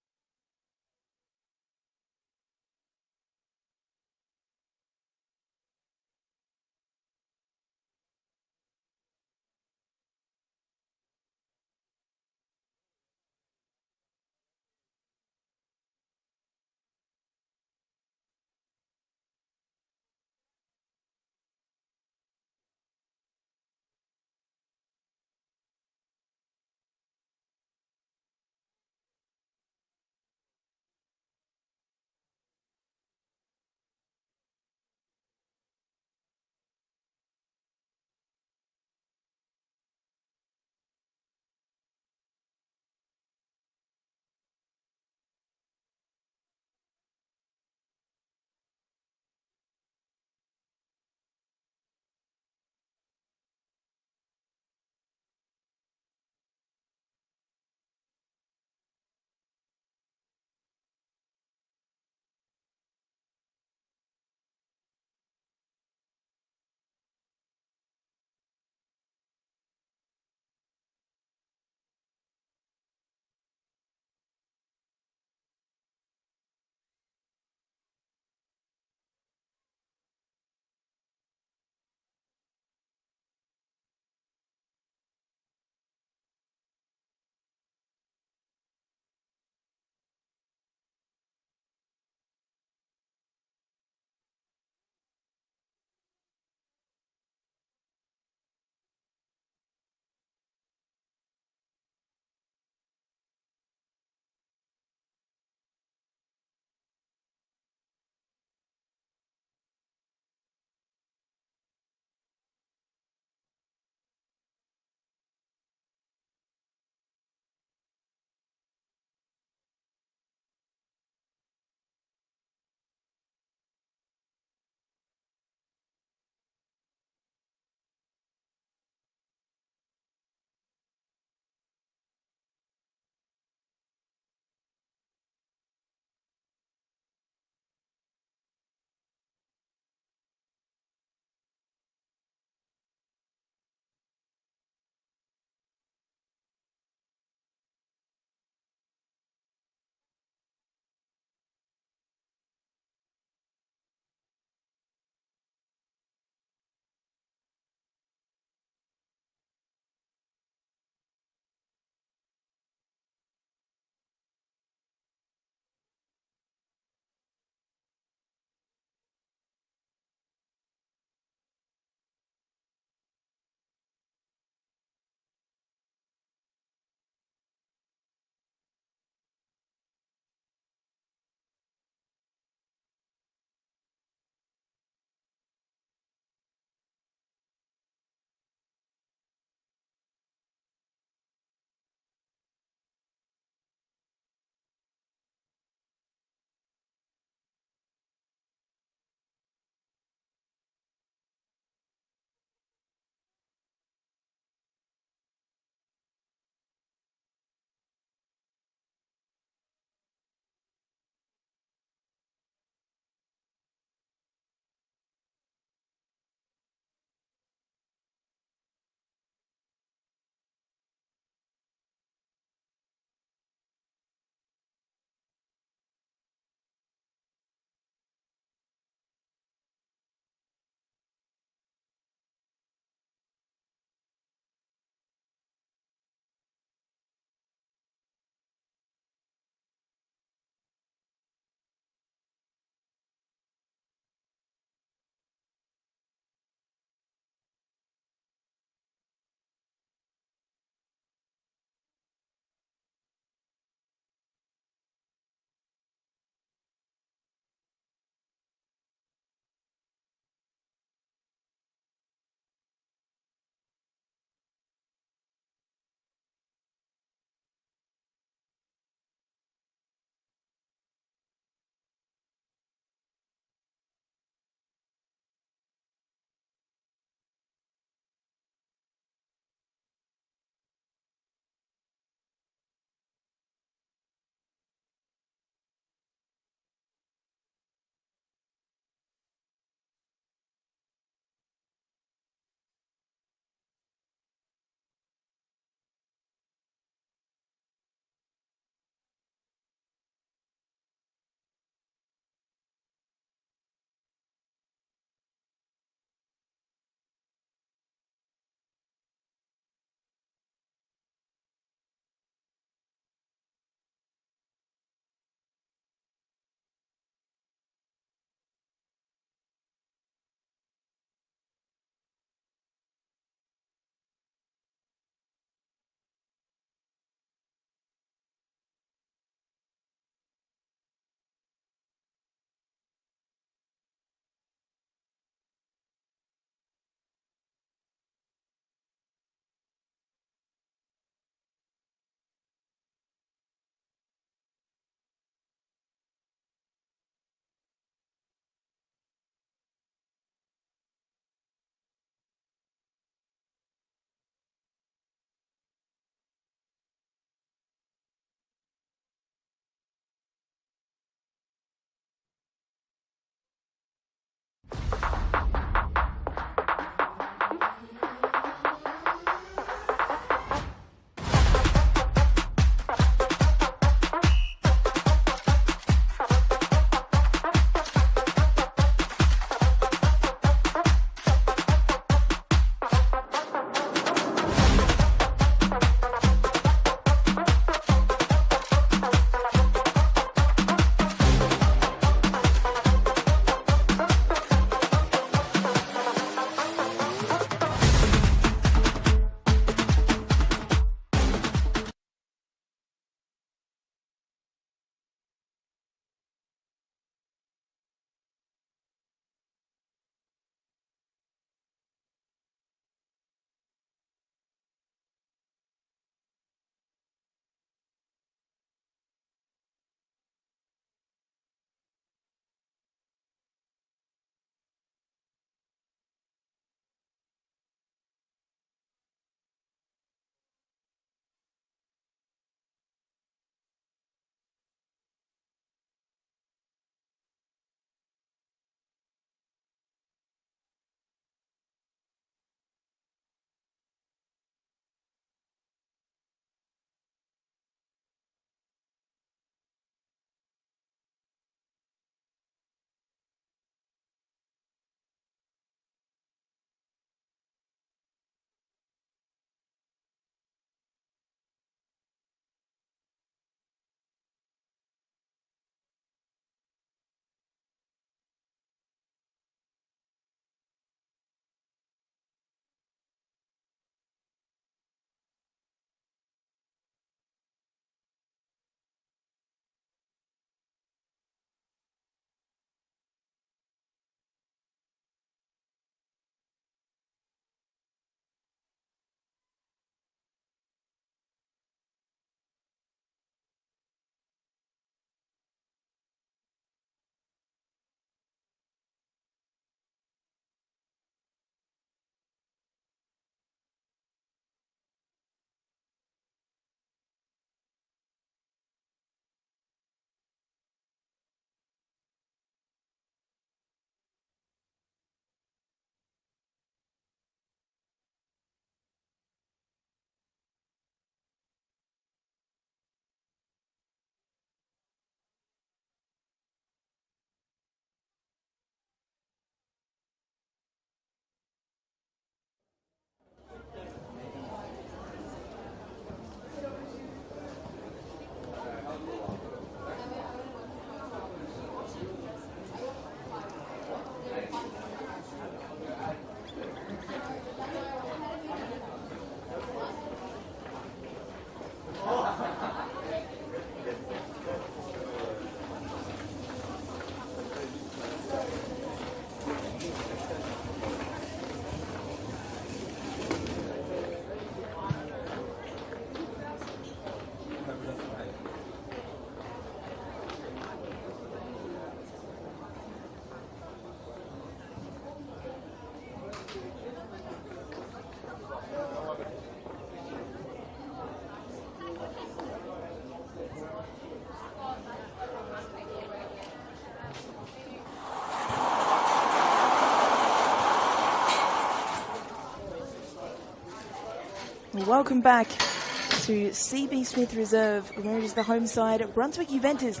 Welcome back to CB Smith Reserve, where it is the home side, Brunswick Juventus,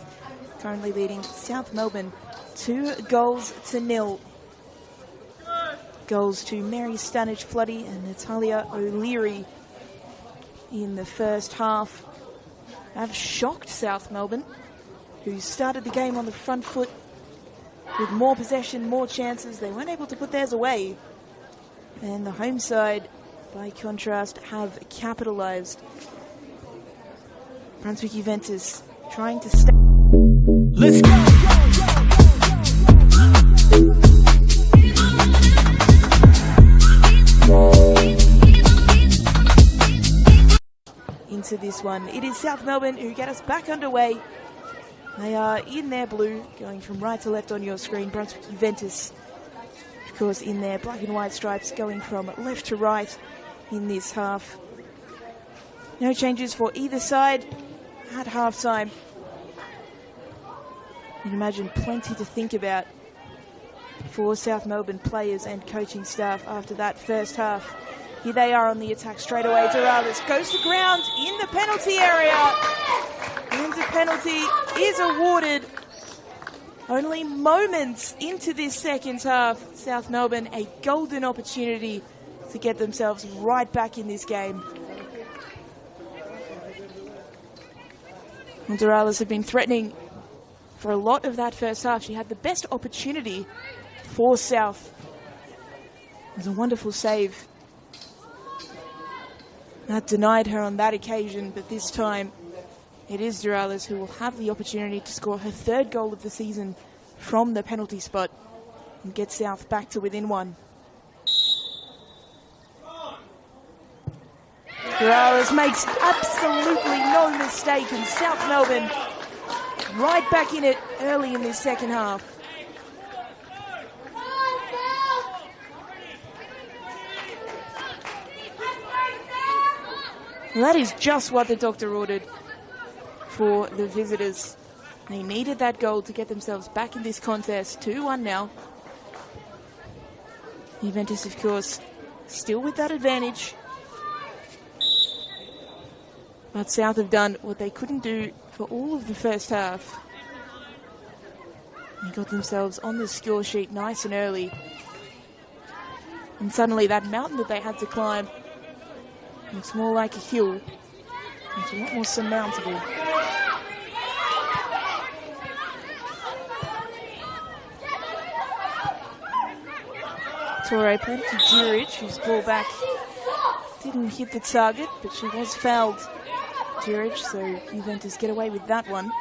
currently leading South Melbourne 2-0. Goals to Mary Stanage-Floody and Natalia O'Leary in the first half have shocked South Melbourne, who started the game on the front foot with more possession, more chances. They weren't able to put theirs away. And the home side, by contrast, have capitalised. Brunswick Juventus trying to stay. Let's go! Into this one. It is South Melbourne who get us back underway. They are in their blue, going from right to left on your screen. Brunswick Juventus, of course, in their black and white stripes, going from left to right in this half. No changes for either side at half-time. You can imagine plenty to think about for South Melbourne players and coaching staff after that first half. Here they are on the attack straight away. Doralis goes to ground in the penalty area. And the penalty is awarded. Only moments into this second half, South Melbourne a golden opportunity to get themselves right back in this game. And Doralis had been threatening for a lot of that first half. She had the best opportunity for South. It was a wonderful save. That denied her on that occasion, but this time it is Doralis who will have the opportunity to score her third goal of the season from the penalty spot and get South back to within one. Doralis makes absolutely no mistake, and South Melbourne right back in it early in this second half. Well, that is just what the doctor ordered for the visitors. They needed that goal to get themselves back in this contest. 2-1 now. Juventus, of course, still with that advantage. But South have done what they couldn't do for all of the first half. They got themselves on the score sheet nice and early. And suddenly that mountain that they had to climb looks more like a hill. It's a lot more surmountable. Torre played to Juric, whose ball back didn't hit the target, but she was fouled. Juric, so Juventus get away with that one.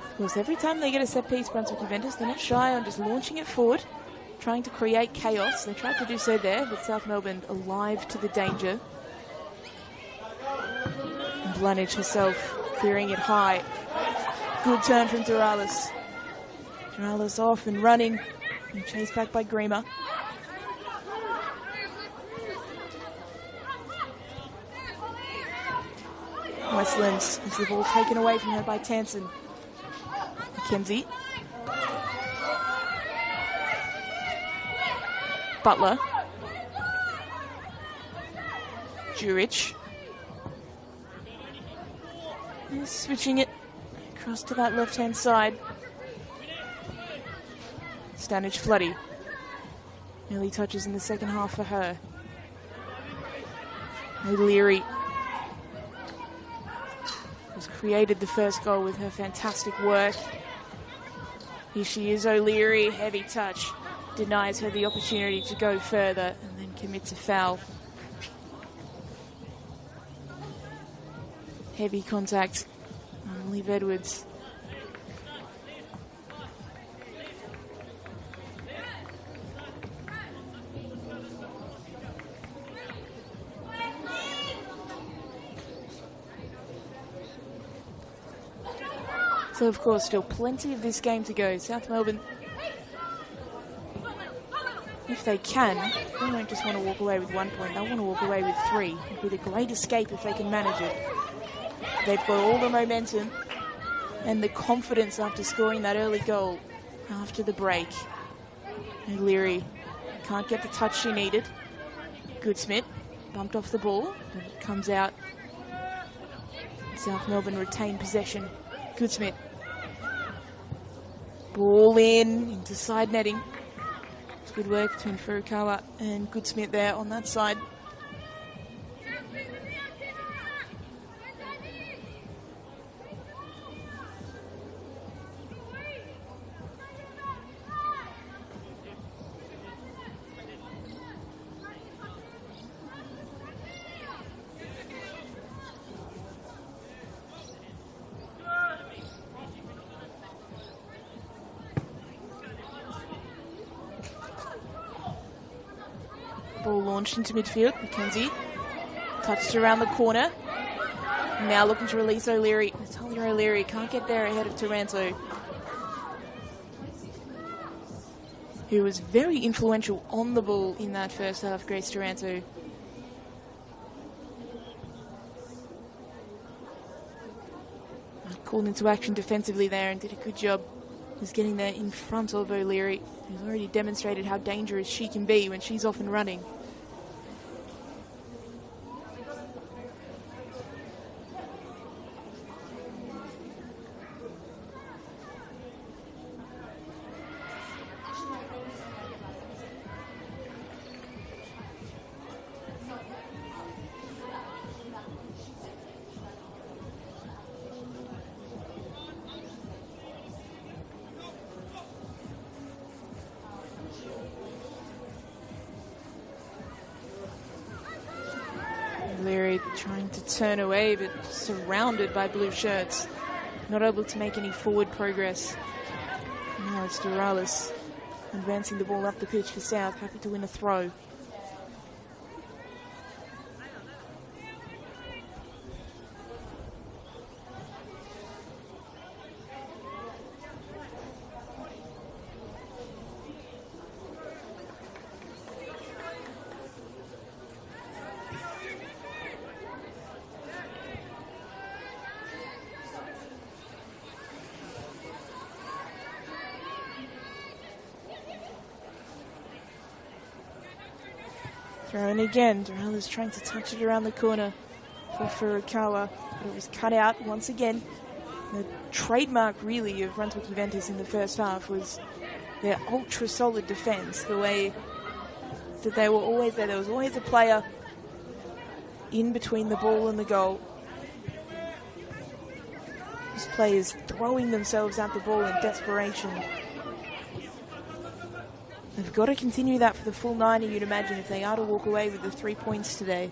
Of course, every time they get a set piece, Brunswick Juventus, they're not shy on just launching it forward, trying to create chaos. They tried to do so there, but South Melbourne alive to the danger. And Blanich herself clearing it high. Good turn from Doralis. Doralis off and running, and chased back by Grima. Westland has the ball taken away from her by Tansen. Kenzie. Butler. Juric. And switching it across to that left-hand side. Stanage-Floody. Early touches in the second half for her. O'Leary has created the first goal with her fantastic work. Here she is, O'Leary, heavy touch. Denies her the opportunity to go further and then commits a foul. Heavy contact on Liv Edwards. So, of course, still plenty of this game to go. South Melbourne, if they can, they won't just want to walk away with 1 point. They'll want to walk away with 3. It'll be the great escape if they can manage it. They've got all the momentum and the confidence after scoring that early goal after the break. O'Leary can't get the touch she needed. Goodsmith bumped off the ball, but it comes out. South Melbourne retain possession. Goodsmith. Ball into side netting. It's good work between Furukawa and Goodsmith there on that side. Ball launched into midfield. McKenzie touched around the corner. Now looking to release O'Leary. Natalia O'Leary can't get there ahead of Taranto, who was very influential on the ball in that first half, Grace Taranto. Called into action defensively there and did a good job. Was getting there in front of O'Leary, who's already demonstrated how dangerous she can be when she's off and running. O'Leary trying to turn away, but surrounded by blue shirts. Not able to make any forward progress. Now it's Doralis advancing the ball up the pitch for South, happy to win a throw. Thrown again. Doralis trying to touch it around the corner for Furukawa, but it was cut out once again. The trademark, really, of Brunswick Juventus in the first half was their ultra-solid defence, the way that they were always there. There was always a player in between the ball and the goal. These players throwing themselves at the ball in desperation. They've got to continue that for the full 90, you'd imagine, if they are to walk away with the 3 points today.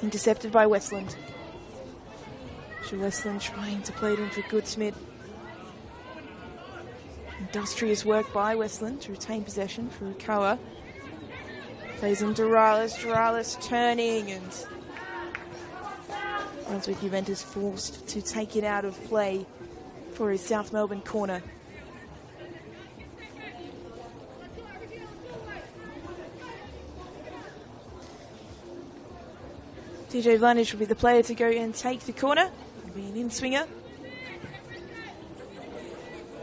Intercepted by Westland. Westland trying to play it in for Goodsmith. Industrious work by Westland to retain possession for Furukawa. Plays in Doralis. Doralis turning, and Brunswick Juventus forced to take it out of play for his South Melbourne corner. DJ Vlanic will be the player to go and take the corner. It'll be an in-swinger.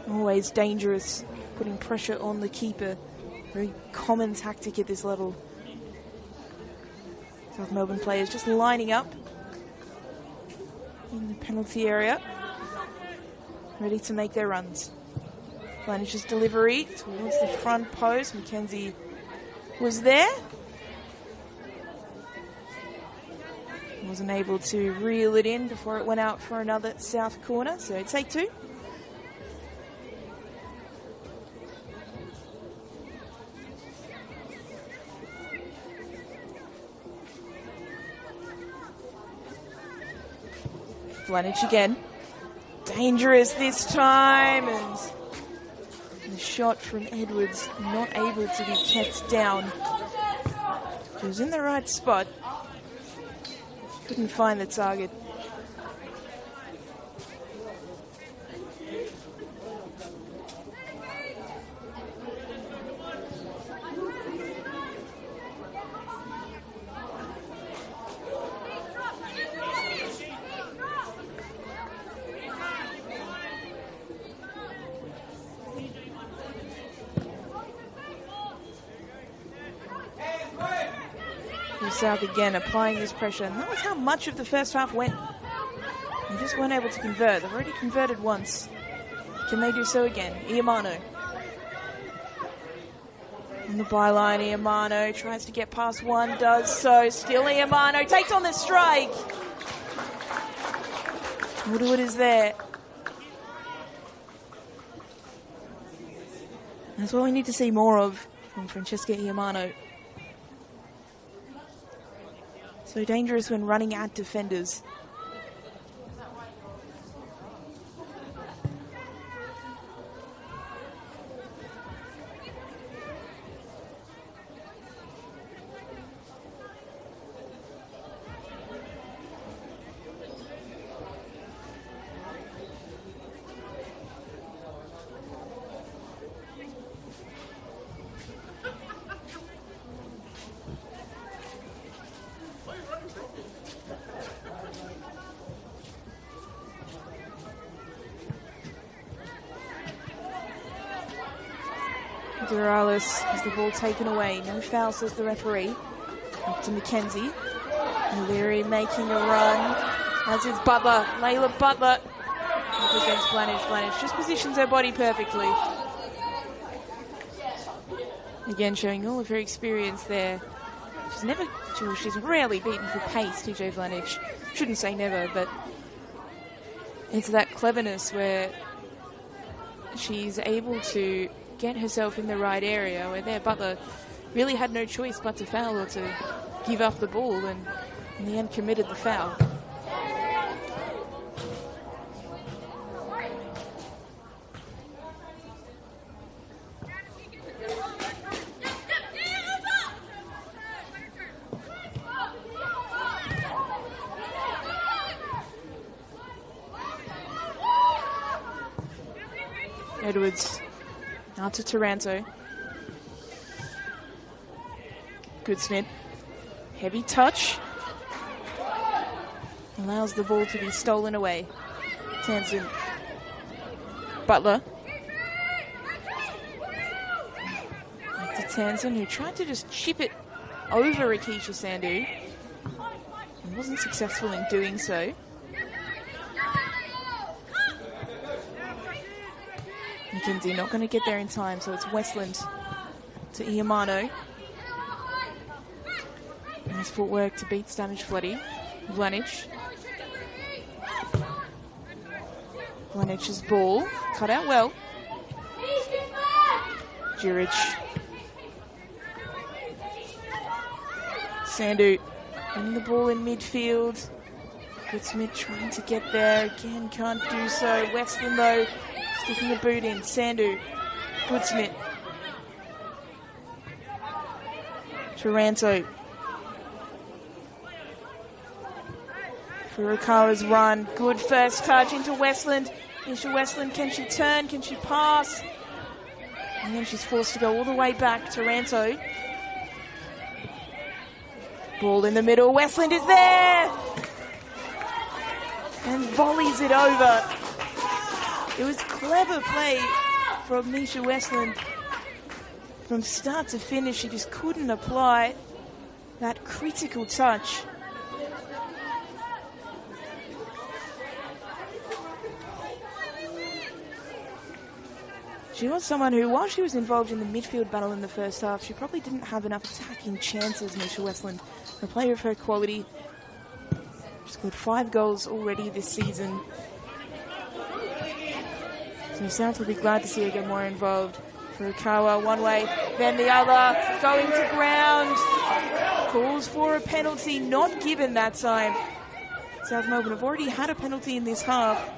Always dangerous, putting pressure on the keeper. Very common tactic at this level. South Melbourne players just lining up in the penalty area, ready to make their runs. Vlanic's delivery towards the front post. McKenzie was there. Wasn't able to reel it in before it went out for another South corner, so take two. Vlanic again. Dangerous this time, and the shot from Edwards not able to be kept down. It was in the right spot. Couldn't find the target. from South again, applying this pressure. And that was how much of the first half went. They just weren't able to convert. They've already converted once. Can they do so again? Iamano. On the byline, Iamano tries to get past one, does so. Still Iamano takes on the strike. Woodward is there. That's what we need to see more of from Francesca Iamano. So dangerous when running at defenders. Duralis has the ball taken away. No foul, says the referee. Up to Mackenzie. O'Leary making a run. As is Butler. Layla Butler. Up against Flanish. Flanish just positions her body perfectly. Again, showing all of her experience there. She's rarely beaten for pace, TJ Flanish. Shouldn't say never, but it's that cleverness where she's able to get herself in the right area, where there Butler really had no choice but to foul or to give up the ball, and in the end committed the foul. Edwards. Out to Taranto. Goodsmith. Heavy touch. Allows the ball to be stolen away. Tansen. Butler. Back to Tansen, who tried to just chip it over Akeisha Sandhu. And wasn't successful in doing so. McKenzie not going to get there in time, so it's Westland to Iamano. Nice footwork to beat Stanish-Vlanic. Vlanic's ball, cut out well. Juric. Sandhu winning the ball in midfield. Goodsmith trying to get there, again can't do so. Westland though, sticking a boot in. Sandhu, Goodsmith. Taranto. Furukawa's run. Good first touch into Westland. Isha Westland, can she turn? Can she pass? And then she's forced to go all the way back. Taranto. Ball in the middle. Westland is there! And volleys it over. It was clever play from Nisha Westland. From start to finish, she just couldn't apply that critical touch. She was someone who, while she was involved in the midfield battle in the first half, she probably didn't have enough attacking chances, Nisha Westland. A player of her quality. She's scored 5 goals already this season. So South will be glad to see her get more involved. Furukawa one way, then the other, going to ground. Calls for a penalty, not given that time. South Melbourne have already had a penalty in this half.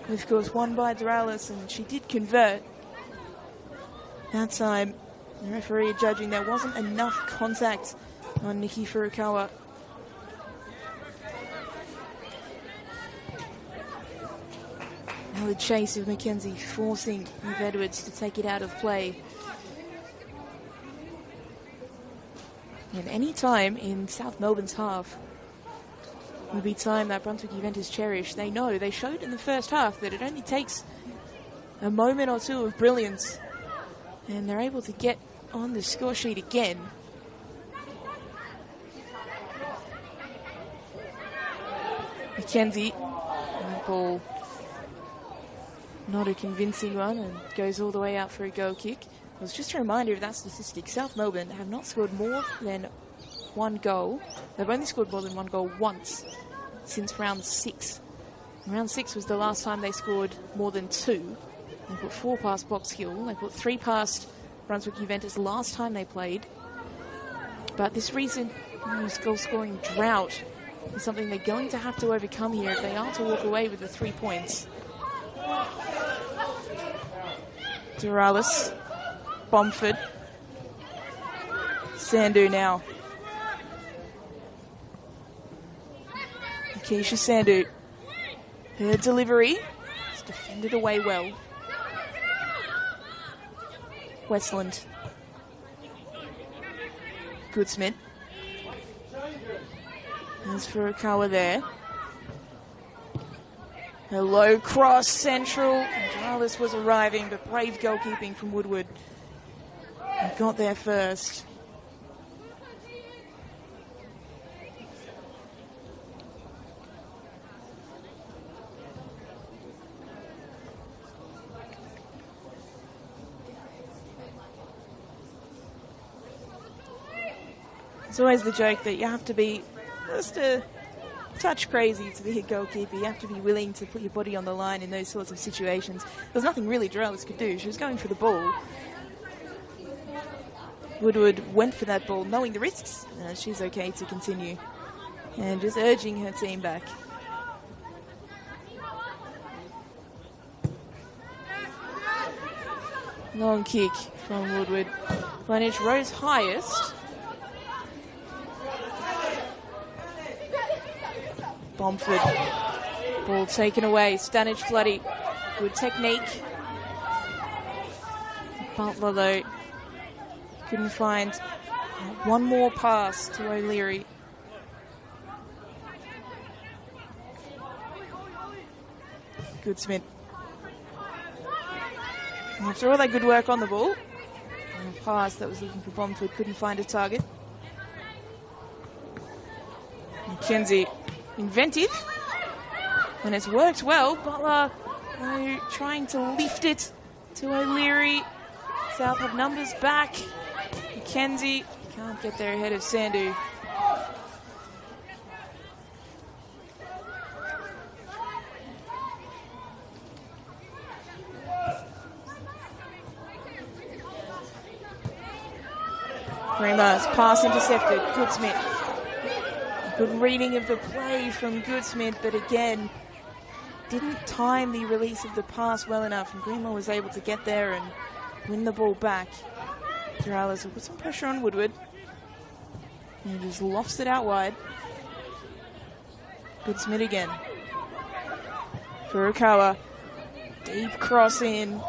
Of course, won by Duralis, and she did convert. That time, the referee judging there wasn't enough contact on Nikki Furukawa. Now the chase of Mackenzie forcing Eve Edwards to take it out of play. And any time in South Melbourne's half will be time that Brunswick Juventus cherish. They know, they showed in the first half that it only takes a moment or two of brilliance, and they're able to get on the score sheet again. McKenzie. That ball, not a convincing one, and goes all the way out for a goal kick. It was just a reminder of that statistic. South Melbourne have not scored more than one goal. They've only scored more than one goal once since round 6. Round 6 was the last time they scored more than 2. They put 4 past Box Hill. They put 3 past Brunswick Juventus last time they played. But this recent goal-scoring drought is something they're going to have to overcome here if they are to walk away with the 3 points. Duralis, Bomford, Sandhu now. Keisha Sandhu. Her delivery is defended away well. Westland. Goodsmith. As for Okawa there. A low cross central. Duralis was arriving, but brave goalkeeping from Woodward. Got there first. It's always the joke that you have to be just a touch crazy to be a goalkeeper. You have to be willing to put your body on the line in those sorts of situations. There's nothing really Duralis could do. She was going for the ball. Woodward went for that ball, knowing the risks. She's okay to continue. And just urging her team back. Long kick from Woodward. Blanich rose highest. Bomford. Ball taken away. Stanage Floody. Good technique. Butler, though, couldn't find one more pass to O'Leary. Goodsmith. After all that good work on the ball, and a pass that was looking for Bomford, couldn't find a target. McKenzie. Inventive, and it's worked well. Butler trying to lift it to O'Leary. South have numbers back. McKenzie can't get there ahead of Sandhu. Remus, pass intercepted. Goodsmith. Good reading of the play from Goodsmith, but again, didn't time the release of the pass well enough, and Greenlaw was able to get there and win the ball back. Duralis will put some pressure on Woodward. And just lofts it out wide. Goodsmith again. Furukawa. Deep cross in.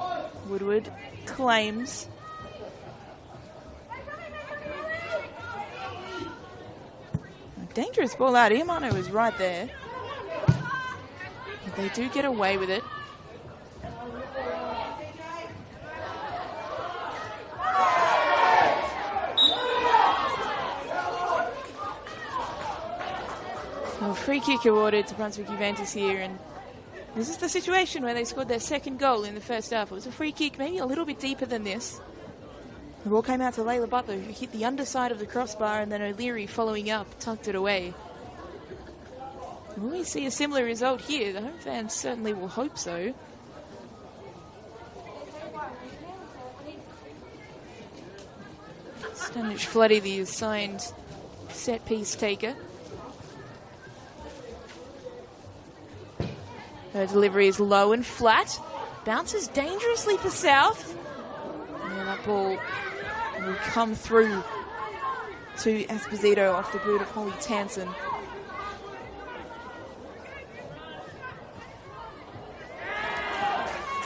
Woodward claims. Dangerous ball out. Iamano was right there. But they do get away with it. Well, free kick awarded to Brunswick Juventus here, and this is the situation where they scored their second goal in the first half. It was a free kick, maybe a little bit deeper than this. The ball came out to Layla Butler, who hit the underside of the crossbar, and then O'Leary, following up, tucked it away. Will we see a similar result here? The home fans certainly will hope so. Stanage Floody, the assigned set-piece taker. Her delivery is low and flat. Bounces dangerously for South. And that ball will come through to Esposito off the boot of Holly Tansen.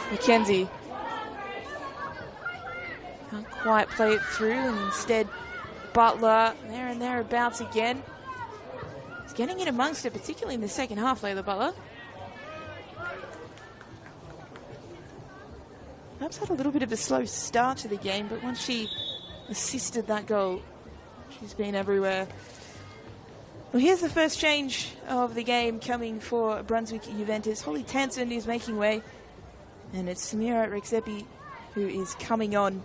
McKenzie can't quite play it through, and instead Butler there and thereabouts again. He's getting in amongst it, particularly in the second half, Layla Butler. Perhaps had a little bit of a slow start to the game, but once she assisted that goal, she's been everywhere. Well, here's the first change of the game coming for Brunswick Juventus. Holly Tansen is making way, and it's Samira Rexepi who is coming on.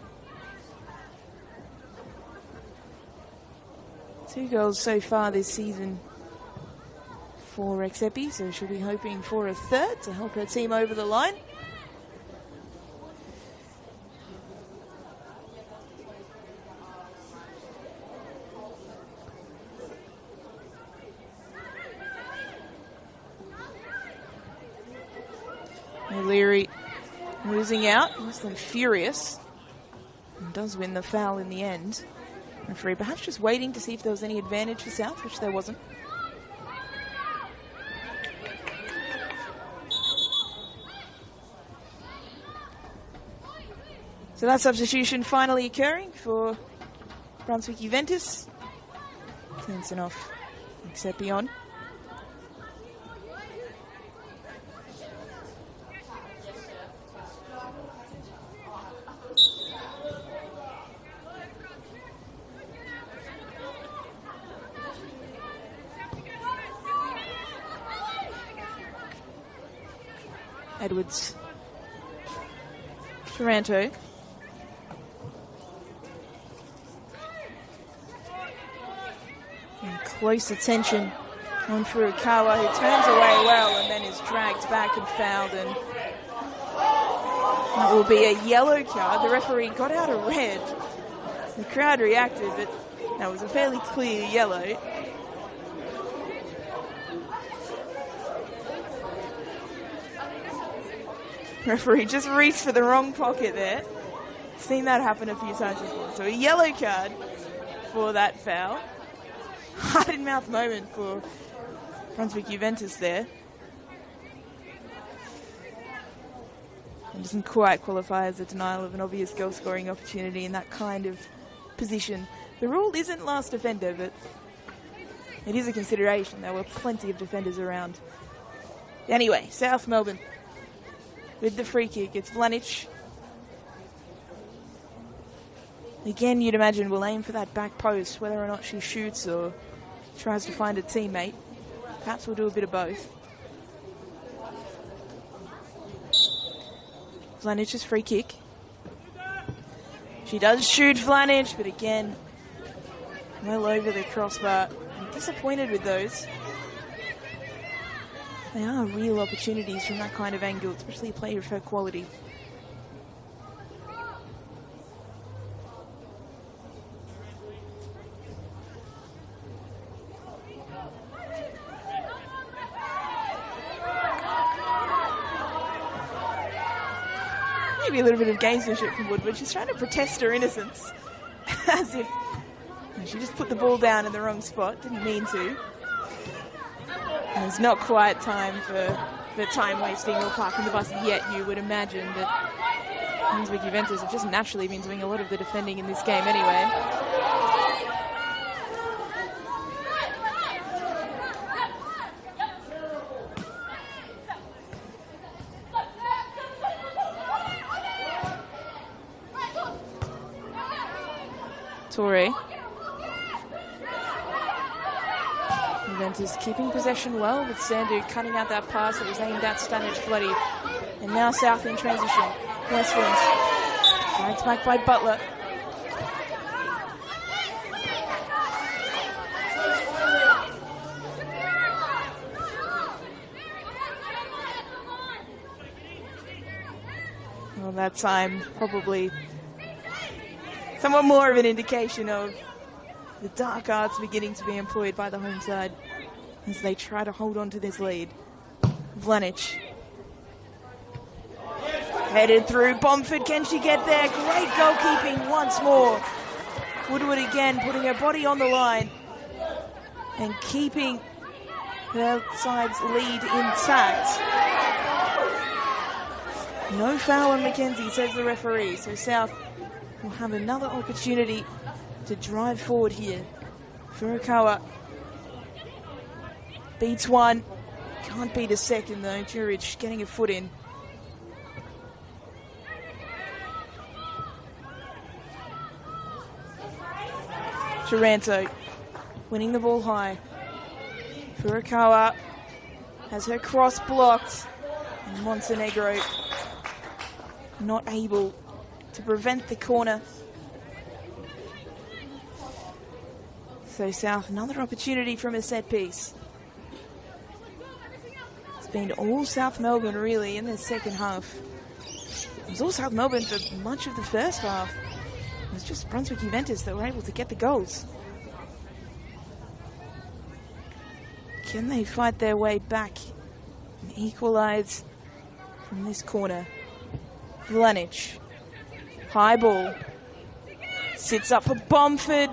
2 goals so far this season for Rexepi, so she'll be hoping for a third to help her team over the line. O'Leary losing out, less than furious, and does win the foul in the end. Referee perhaps just waiting to see if there was any advantage for South, which there wasn't. So that substitution finally occurring for Brunswick Juventus. Tenson off, Rexepi on. Edwards, Taranto, and close attention on Furukawa, who turns away well and then is dragged back and fouled, and that will be a yellow card. The referee got out a red. The crowd reacted, but that was a fairly clear yellow. Referee just reached for the wrong pocket there. Seen that happen a few times before. So a yellow card for that foul. Heart-in-mouth moment for Brunswick Juventus there. It doesn't quite qualify as a denial of an obvious goal-scoring opportunity in that kind of position. The rule isn't last defender, but it is a consideration. There were plenty of defenders around. Anyway, South Melbourne with the free kick. It's Vlanic. Again, you'd imagine we'll aim for that back post, whether or not she shoots or tries to find a teammate. Perhaps we'll do a bit of both. Vlanic's free kick. She does shoot Vlanic, but again, well over the crossbar. I'm disappointed with those. They are real opportunities from that kind of angle, especially a player of her quality. Maybe a little bit of gamesmanship from Woodward. She's trying to protest her innocence. As if she just put the ball down in the wrong spot. Didn't mean to. And it's not quite time for time wasting or parking the bus yet, you would imagine. But Brunswick Juventus have just naturally been doing a lot of the defending in this game anyway. Torre. Juventus keeping possession well, with Sandu cutting out that pass that was aimed at Stanic Floody. And now South in transition. Westlands dragged back by Butler. Well, that time probably somewhat more of an indication of the dark arts beginning to be employed by the home side as they try to hold on to this lead. Vlanic. Headed through Bomford. Can she get there? Great goalkeeping once more. Woodward again putting her body on the line and keeping their side's lead intact. No foul on Mackenzie, says the referee. So South will have another opportunity to drive forward here. Furukawa beats one. Can't beat a second though. Juric getting a foot in. Taranto winning the ball high. Furukawa has her cross blocked, and Montenegro not able to prevent the corner. So South, another opportunity from a set piece. It's been all South Melbourne really in the second half. It was all South Melbourne for much of the first half. It was just Brunswick Juventus that were able to get the goals. Can they fight their way back and equalise from this corner? Vlanic. High ball. Sits up for Bomford.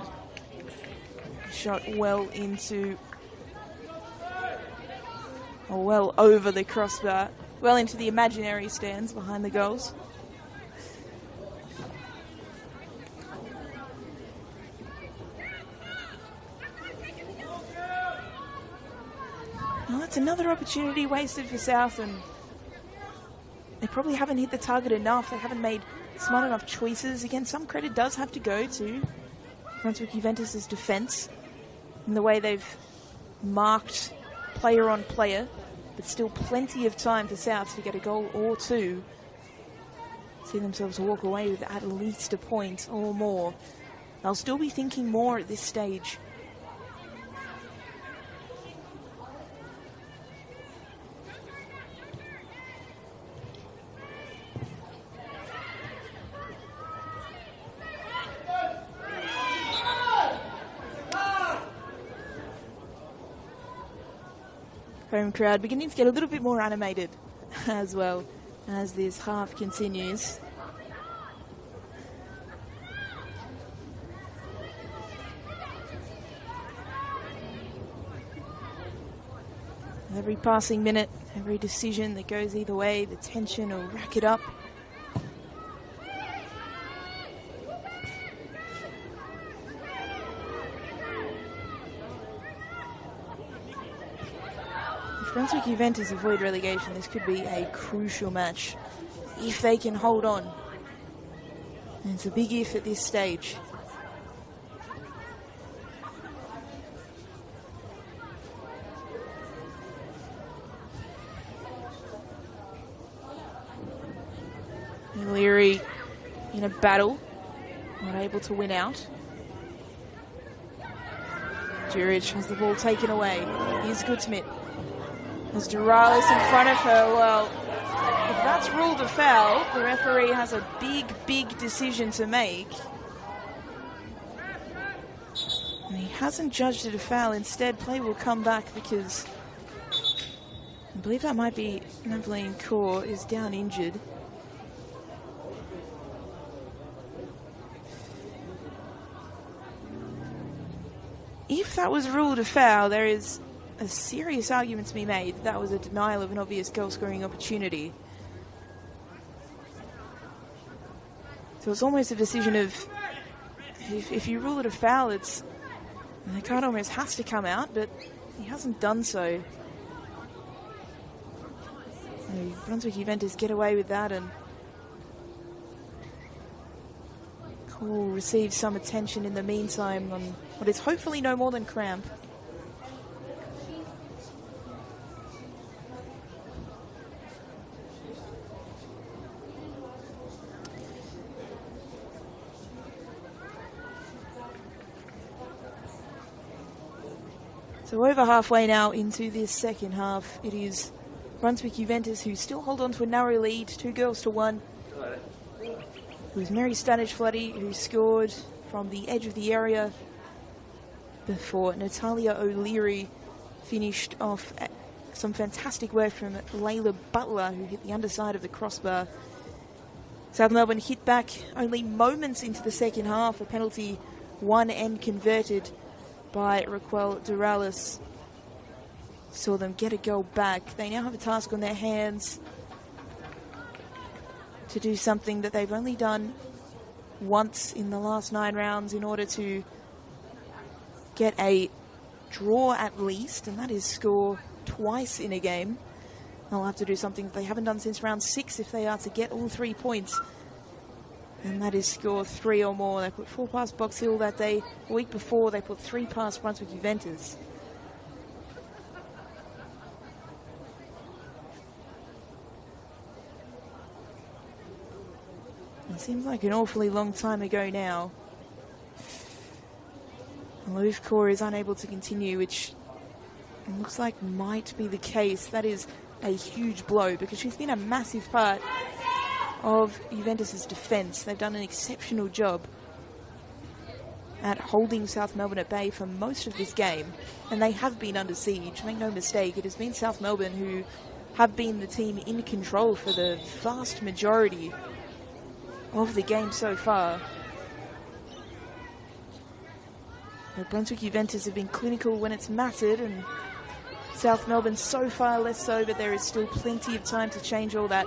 Shot well into, or well over the crossbar, well into the imaginary stands behind the goals. Well, that's another opportunity wasted for South, and they probably haven't hit the target enough. They haven't made smart enough choices. Again, some credit does have to go to Brunswick Juventus' defence in the way they've marked player on player, but still plenty of time for South to get a goal or two. See themselves walk away with at least a point or more. They'll still be thinking more at this stage. Home crowd beginning to get a little bit more animated as well as this half continues. Every passing minute, every decision that goes either way, the tension will rack it up. Brunswick Juventus avoid relegation, this could be a crucial match if they can hold on. And it's a big if at this stage. And Leary in a battle, not able to win out. Juric has the ball taken away. Here's Goodsmith. There's Duralis in front of her. Well, if that's ruled a foul, the referee has a big decision to make. And he hasn't judged it a foul. Instead, play will come back because I believe that might be Naveline Kaur is down injured. If that was ruled a foul, there is a serious argument to be made that was a denial of an obvious goal-scoring opportunity. So it's almost a decision of, if you rule it a foul, the card almost has to come out, but he hasn't done so. So Brunswick Juventus get away with that, and Cole receives some attention in the meantime on what is hopefully no more than cramp. So over halfway now into this second half, it is Brunswick Juventus who still hold on to a narrow lead, 2-1. It was Mary Stanish-Floody who scored from the edge of the area before Natalia O'Leary finished off some fantastic work from Layla Butler, who hit the underside of the crossbar. South Melbourne hit back only moments into the second half, a penalty won and converted by Raquel Duralis. Saw them get a goal back. They now have a task on their hands to do something that they've only done once in the last 9 rounds in order to get a draw at least, and that is score twice in a game. They'll have to do something that they haven't done since round 6 if they are to get all 3 points. And that is score 3 or more. They put 4 past Box Hill that day. A week before, they put 3 past Brunswick Juventus. It seems like an awfully long time ago now. Loaf Core is unable to continue, which looks like might be the case. That is a huge blow because she's been a massive part of Juventus' defence. They've done an exceptional job at holding South Melbourne at bay for most of this game, and they have been under siege. Make no mistake, it has been South Melbourne who have been the team in control for the vast majority of the game so far. The Brunswick Juventus have been clinical when it's mattered, and South Melbourne so far less so, but there is still plenty of time to change all that.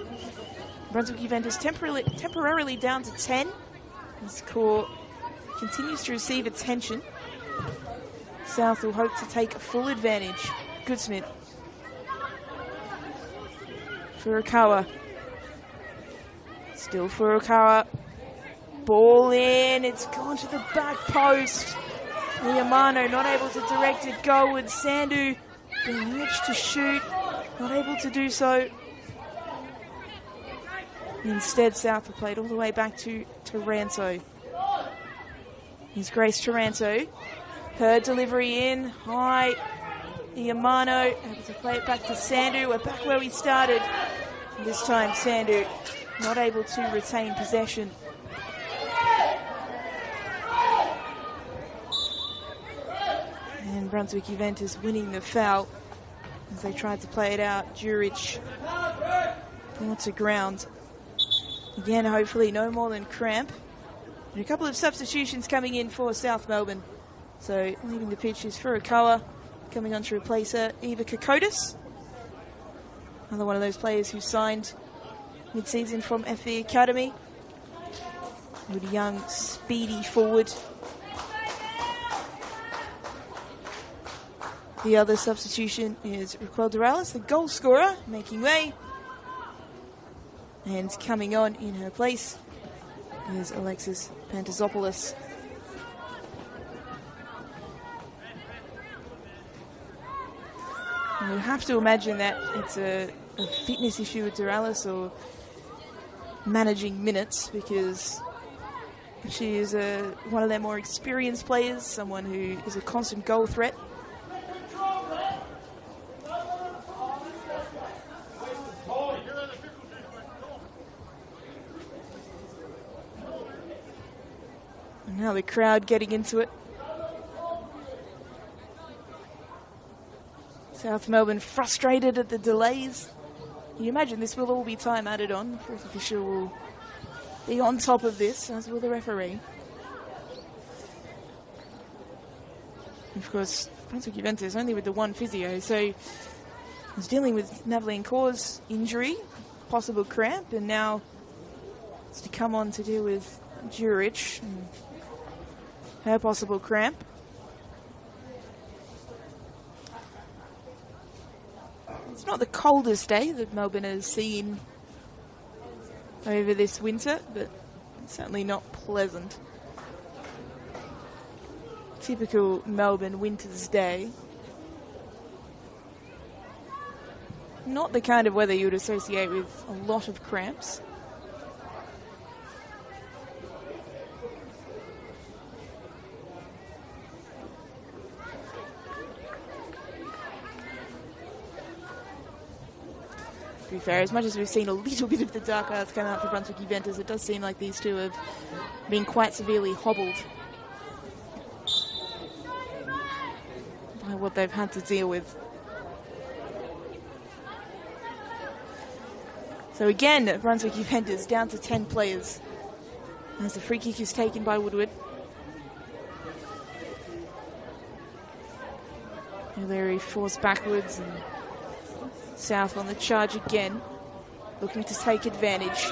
Brunswick Juventus temporarily down to 10. This core continues to receive attention. South will hope to take full advantage. Goodsmith. Furukawa. Still Furukawa. Ball in. It's gone to the back post. Yamano not able to direct it goalward. Sandu being urged to shoot. Not able to do so. Instead, South have played all the way back to Taranto. Here's Grace Taranto. Her delivery in. High. Yamano able to play it back to Sandu. We're back where we started. This time, Sandu not able to retain possession. And Brunswick Juventus winning the foul as they tried to play it out. Juric brought to ground. Again, hopefully no more than cramp. And a couple of substitutions coming in for South Melbourne. So leaving the pitch is Furukawa. Coming on to replace her, Eva Kokotis. Another one of those players who signed mid-season from FV Academy. Good young, speedy forward. The other substitution is Raquel Doralis, the goal scorer, making way. And coming on in her place is Alexis Pantazopoulos. You have to imagine that it's a fitness issue with Doralis or managing minutes, because she is one of their more experienced players, someone who is a constant goal threat. And now the crowd getting into it. South Melbourne frustrated at the delays. You imagine this will all be time added on. The fourth official will be on top of this, as will the referee. Of course, Brunswick Juventus only with the one physio, so was dealing with Navaline Kaur's injury, possible cramp, and now it's to come on to deal with Juric and her possible cramp. It's not the coldest day that Melbourne has seen over this winter, but it's certainly not pleasant. Typical Melbourne winter's day. Not the kind of weather you would associate with a lot of cramps. To be fair, as much as we've seen a little bit of the dark arts come out for Brunswick Juventus, it does seem like these two have been quite severely hobbled by what they've had to deal with. So again, Brunswick Juventus down to 10 players as the free kick is taken by Woodward. O'Leary forced backwards, and South on the charge again, looking to take advantage.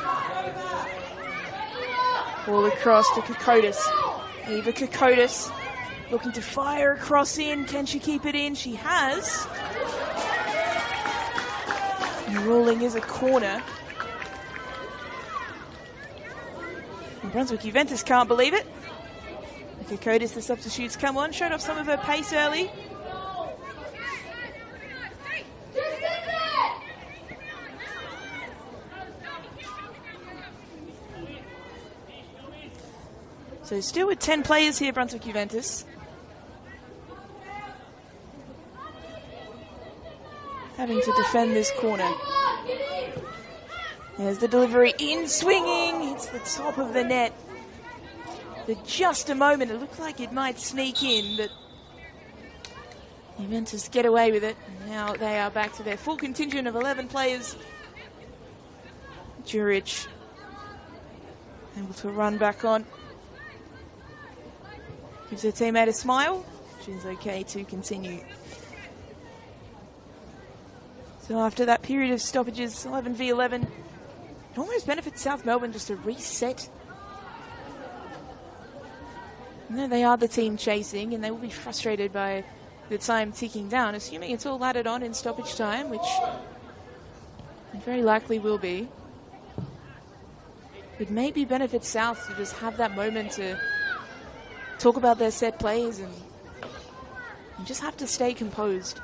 Ball across to Kokotis. Eva Kokotis looking to fire across in. Can she keep it in? She has. The ruling is a corner. And Brunswick Juventus can't believe it. Kokotis, the substitutes come on, showed off some of her pace early. So still with 10 players here, Brunswick Juventus. Having to defend this corner. There's the delivery in, swinging, hits the top of the net. For just a moment, it looked like it might sneak in, but Juventus get away with it. And now they are back to their full contingent of 11 players. Juric able to run back on. Gives her teammate a smile. She's okay to continue. So after that period of stoppages, 11 v 11, it almost benefits South Melbourne just to reset. No, they are the team chasing, and they will be frustrated by the time ticking down, assuming it's all added on in stoppage time, which it very likely will be. It maybe benefits South to just have that moment to talk about their set plays and just have to stay composed.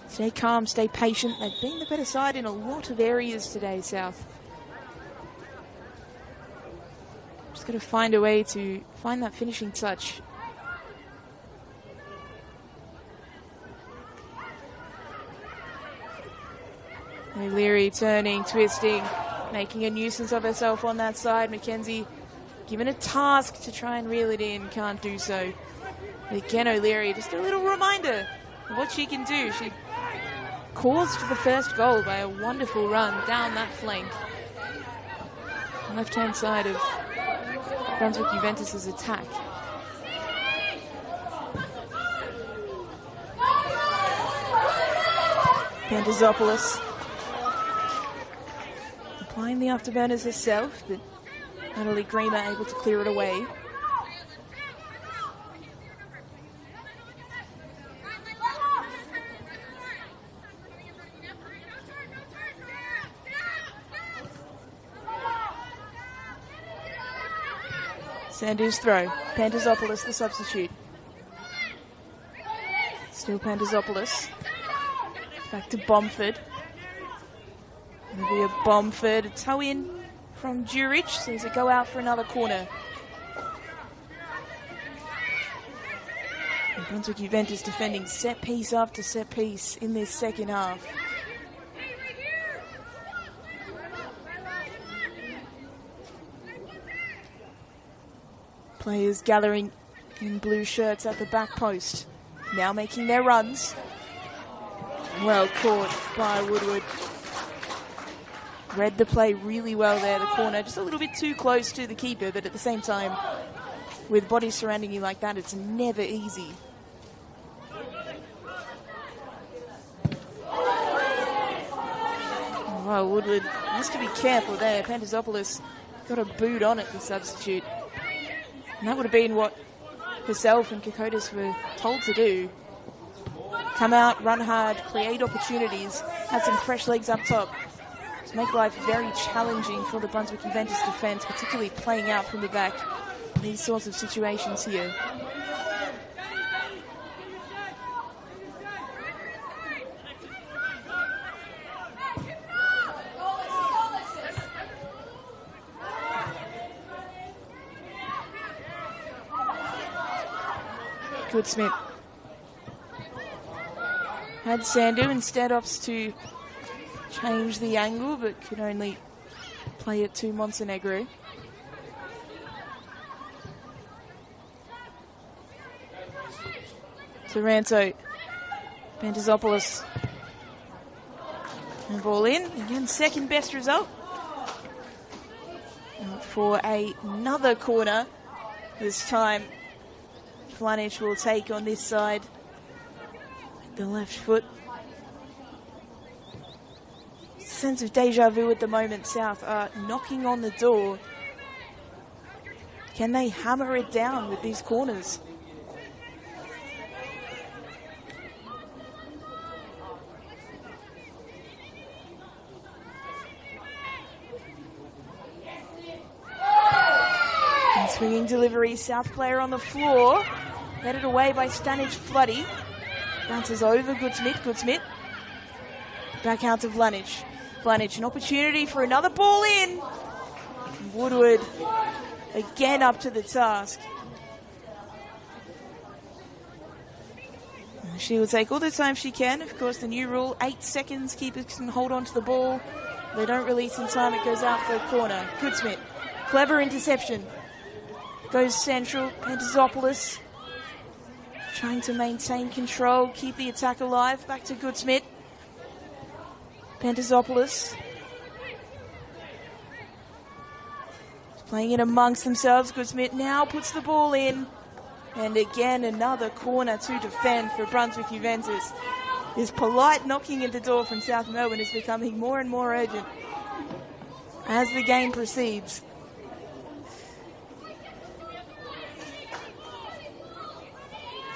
Stay calm, stay patient. They've been the better side in a lot of areas today, South. Just got to find a way to find that finishing touch. O'Leary turning, twisting, making a nuisance of herself on that side. Mackenzie given a task to try and reel it in, can't do so. Again, O'Leary, just a little reminder of what she can do. She caused the first goal by a wonderful run down that flank. Left-hand side of Brunswick Juventus' attack. Pandazopoulos applying the afterburners herself, but Natalie Grima able to clear it away. Sandhu's throw. Pandazopoulos, the substitute. Still Pandazopoulos. Back to Bomford. Maybe a Bomford. A toe in from Juric. Sees it go out for another corner. And Brunswick Juventus defending set piece after set piece in this second half. Players gathering in blue shirts at the back post. Now making their runs. Well caught by Woodward. Read the play really well there, the corner. Just a little bit too close to the keeper, but at the same time, with bodies surrounding you like that, it's never easy. Wow, Woodward has to be careful there. Pandazopoulos got a boot on it, the substitute. And that would have been what herself and Kokotis were told to do. Come out, run hard, create opportunities, have some fresh legs up top to make life very challenging for the Brunswick Juventus defence, particularly playing out from the back in these sorts of situations here. Goodsmith had Sandhu, instead opts to change the angle, but could only play it to Montenegro. Taranto, Pandazopoulos, and ball in. Again, second best result. For another corner this time. Flanich will take on this side. The left foot. Sense of deja vu at the moment. South are knocking on the door. Can they hammer it down with these corners? And swinging delivery. South player on the floor. Headed away by Stanic Floody. Bounces over Goodsmith. Back out to Vlanic. Vlanic, an opportunity for another ball in. Woodward again up to the task. She will take all the time she can. Of course, the new rule, 8 seconds, keepers can hold on to the ball. They don't release in time, it goes out for a corner. Goodsmith, clever interception. Goes central, Pantazopoulos trying to maintain control, keep the attack alive. Back to Goodsmith. Pantazopoulos playing it amongst themselves. Goodsmith now puts the ball in. And again, another corner to defend for Brunswick Juventus. This polite knocking at the door from South Melbourne is becoming more and more urgent as the game proceeds.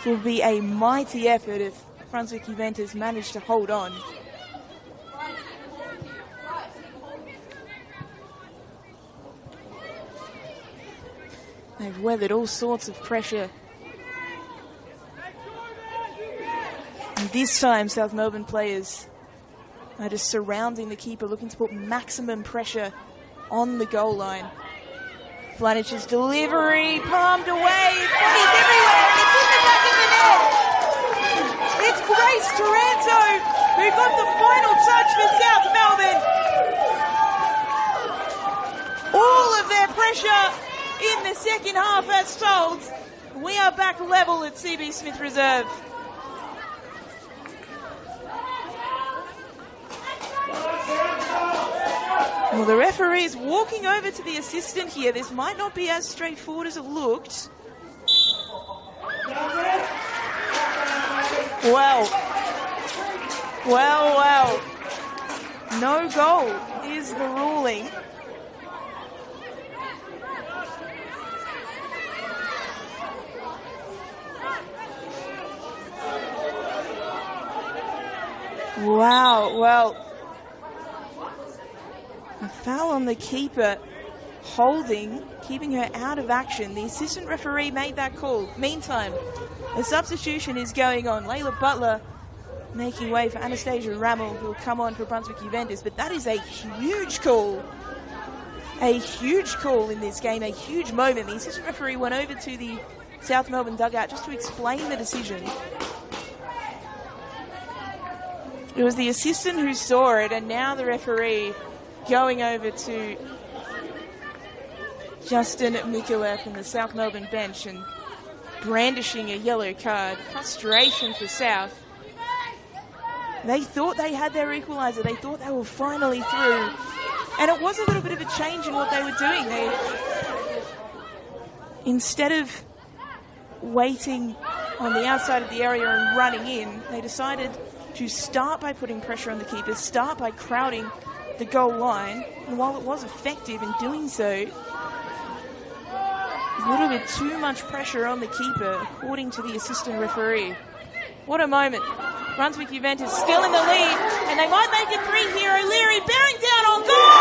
It will be a mighty effort if Brunswick Juventus manage to hold on. They've weathered all sorts of pressure. And this time, South Melbourne players are just surrounding the keeper, looking to put maximum pressure on the goal line. Flanich's delivery, palmed away, bodies everywhere, and it's in the back of the net. It's Grace Taranto who got the final touch for South Melbourne. All of their pressure in the second half as told. We are back level at CB Smith Reserve. Well, the referee is walking over to the assistant here. This might not be as straightforward as it looked. Well. No goal is the ruling. Wow, well, a foul on the keeper, holding, keeping her out of action. The assistant referee made that call. Meantime, a substitution is going on. Layla Butler making way for Anastasia Rammel, who will come on for Brunswick Juventus. But that is a huge call. A huge call in this game, a huge moment. The assistant referee went over to the South Melbourne dugout just to explain the decision. It was the assistant who saw it, and now the referee going over to Justin Mikulev from the South Melbourne bench and brandishing a yellow card. Frustration for South. They thought they had their equaliser. They thought they were finally through. And it was a little bit of a change in what they were doing. Instead of waiting on the outside of the area and running in, they decided to start by putting pressure on the keeper, start by crowding the goal line. And while it was effective in doing so, a little bit too much pressure on the keeper, according to the assistant referee. What a moment. Brunswick Juventus still in the lead, and they might make it 3 here. O'Leary bearing down on goal!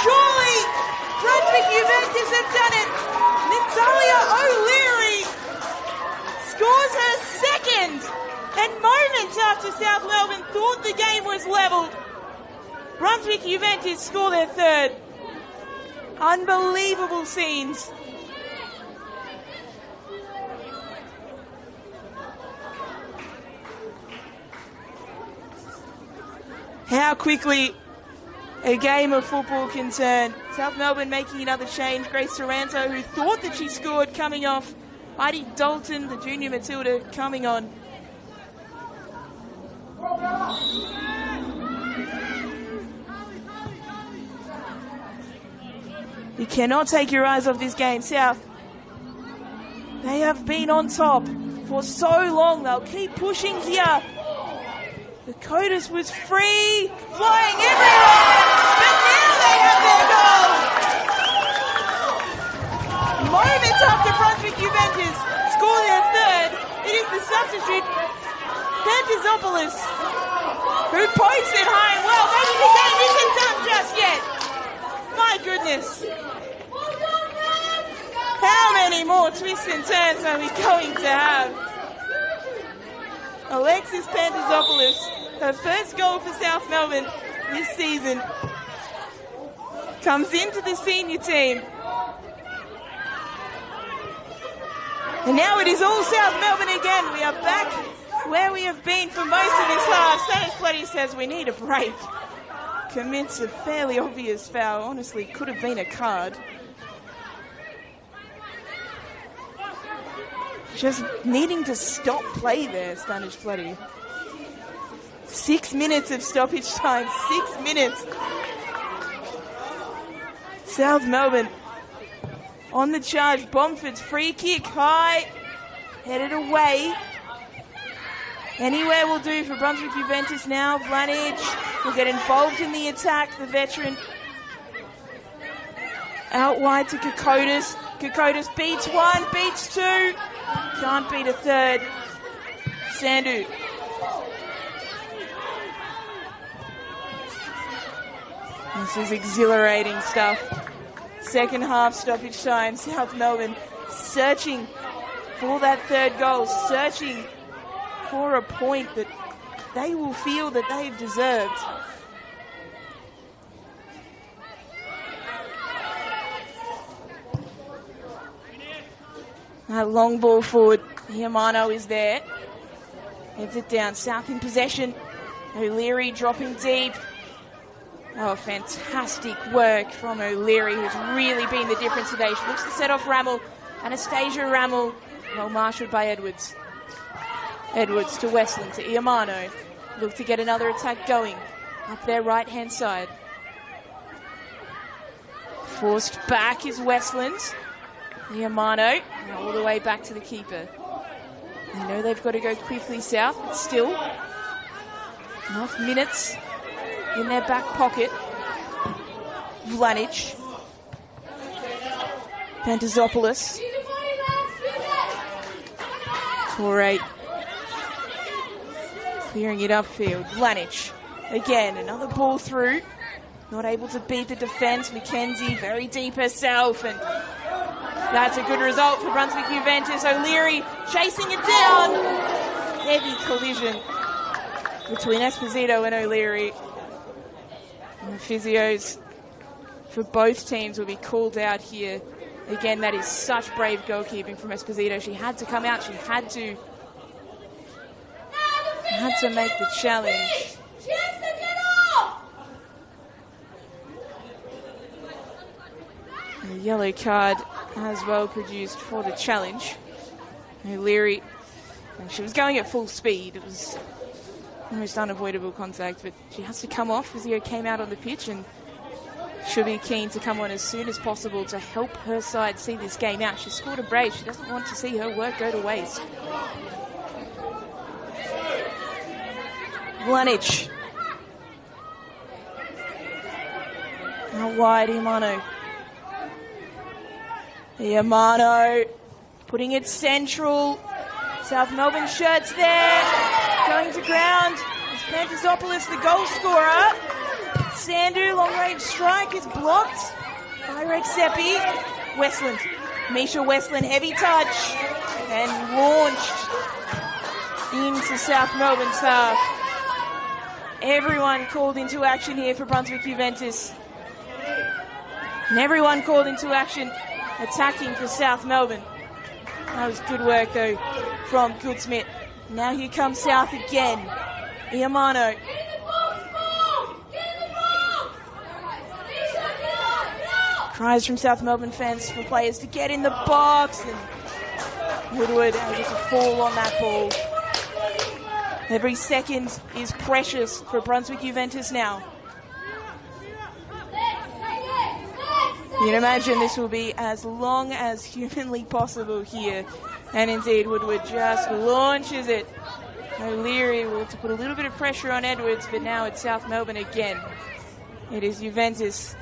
Surely Brunswick Juventus have done it. Natalia O'Leary scores her second, and moments after South Melbourne thought the game was levelled, Brunswick Juventus score their third. Unbelievable scenes. How quickly a game of football can turn. South Melbourne making another change. Grace Taranto, who thought that she scored, coming off. Heidi Dalton, the junior Matilda, coming on. You cannot take your eyes off this game. South, they have been on top for so long. They'll keep pushing here. The Codas was free, flying everywhere, but now they have their goal. Moments after Brunswick Juventus score their third, it is the substitute, Pantazopoulos, who pokes it high and well. Maybe the game isn't done just yet. My goodness. How many more twists and turns are we going to have? Alexis Pantazopoulos, her first goal for South Melbourne this season. comes into the senior team. And now it is all South Melbourne again. We are back where we have been for most of this half. Spanish Bloody says we need a break. Commits a fairly obvious foul. Honestly, could have been a card. Just needing to stop play there, Spanish Bloody. 6 minutes of stoppage time. 6 minutes. South Melbourne on the charge. Bomford's free kick high. Headed away. Anywhere will do for Brunswick Juventus now. Vlanich will get involved in the attack. The veteran out wide to Kokotis. Kokotis beats one, beats two. Can't beat a third. Sandu. This is exhilarating stuff. Second half stoppage time. South Melbourne searching for that third goal. Searching for a point that they will feel that they've deserved. That long ball forward. Yamano is there. Heads it down. South in possession. O'Leary dropping deep. Oh, fantastic work from O'Leary, who's really been the difference today. She looks to set off Rammel. Anastasia Rammel. Well marshalled by Edwards. Edwards to Westland, to Iamano. Look to get another attack going. Up their right-hand side. Forced back is Westland. Iamano, all the way back to the keeper. They know they've got to go quickly south, but still enough minutes in their back pocket. Vlanich. Pantazopoulos. Torre. Clearing it upfield. Vlanich. Again, another ball through. Not able to beat the defence. McKenzie very deep herself. And that's a good result for Brunswick Juventus. O'Leary chasing it down. Heavy collision between Esposito and O'Leary. And the physios for both teams will be called out here. Again, that is such brave goalkeeping from Esposito. She had to come out. She had to make the challenge. A yellow card as well produced for the challenge. O'Leary, she was going at full speed. It was almost unavoidable contact, but she has to come off. Physio came out on the pitch and she'll be keen to come on as soon as possible to help her side see this game out. She scored a brace. She doesn't want to see her work go to waste. Vlanich. Out wide, Iamano. Iamano putting it central. South Melbourne shirts there. Going to ground. It's Pantazopoulos, the goal scorer. Sandu, long range strike is blocked by Rexepi. Westland. Misha Westland, heavy touch. And launched into South Melbourne's half. Everyone called into action here for Brunswick Juventus. And everyone called into action attacking for South Melbourne. That was good work though from Goodsmith. Now here comes South again. Iamano. Cries from South Melbourne fans for players to get in the box. And Woodward able to fall on that ball. Every second is precious for Brunswick Juventus now. You can imagine this will be as long as humanly possible here. And indeed, Woodward just launches it. O'Leary will have to put a little bit of pressure on Edwards, but now it's South Melbourne again. It is Juventus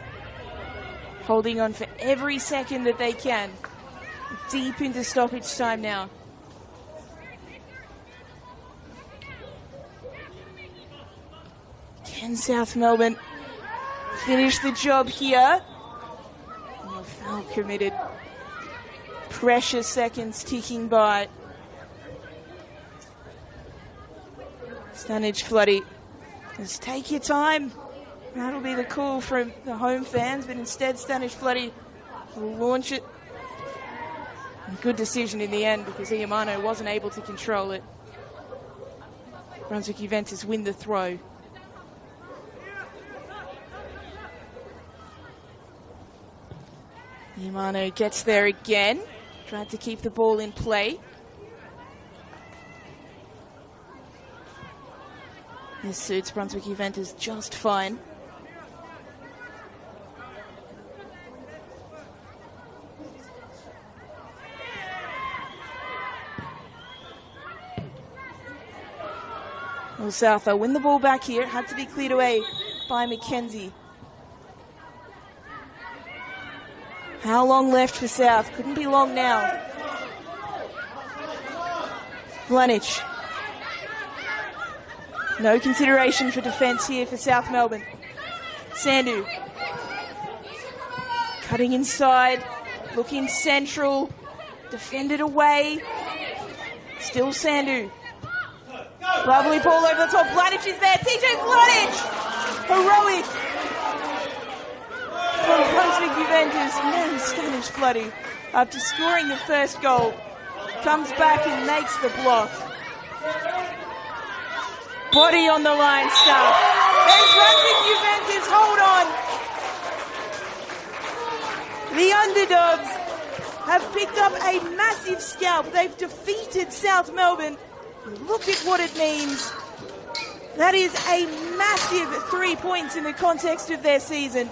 holding on for every second that they can. Deep into stoppage time now. Can South Melbourne finish the job here? Oh, foul committed. Precious seconds ticking by. Stanage Floody. Just take your time. That'll be the call from the home fans, but instead Stanish Floody will launch it. A good decision in the end because Iamano wasn't able to control it. Brunswick Juventus win the throw. Iamano gets there again, tried to keep the ball in play. This suits Brunswick Juventus just fine. Well, South, they'll win the ball back here. It had to be cleared away by McKenzie. How long left for South? Couldn't be long now. Blanich. No consideration for defence here for South Melbourne. Sandu. Cutting inside. Looking central. Defended away. Still Sandu. Lovely ball over the top. Blanich is there. TJ Blanich! Heroic from Brunswick Juventus. Now Stanish Floody, after scoring the first goal, comes back and makes the block. Body on the line, stuff. And Brunswick Juventus hold on. The underdogs have picked up a massive scalp. They've defeated South Melbourne. Look at what it means. That is a massive 3 points in the context of their season.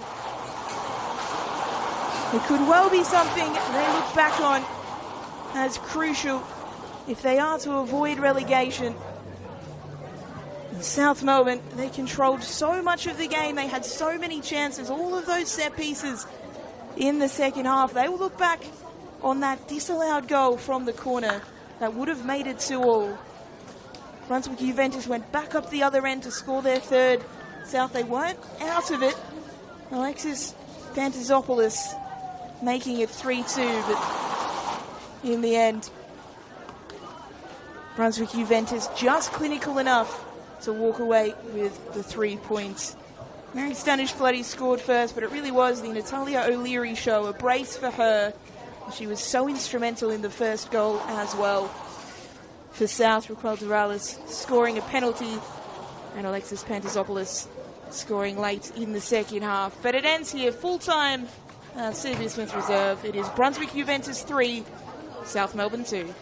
It could well be something they look back on as crucial if they are to avoid relegation. In South Melbourne, they controlled so much of the game. They had so many chances, all of those set pieces in the second half. They will look back on that disallowed goal from the corner that would have made it 2-2. Brunswick Juventus went back up the other end to score their third. South, they weren't out of it. Alexis Pantazopoulos making it 3-2, but in the end, Brunswick Juventus just clinical enough to walk away with the 3 points. Mary Stanish Floody scored first, but it really was the Natalia O'Leary show, a brace for her. She was so instrumental in the first goal as well. For South, Raquel Durales scoring a penalty, and Alexis Pantazopoulos scoring late in the second half. But it ends here, full-time Sylvia Smith reserve. It is Brunswick Juventus 3, South Melbourne 2.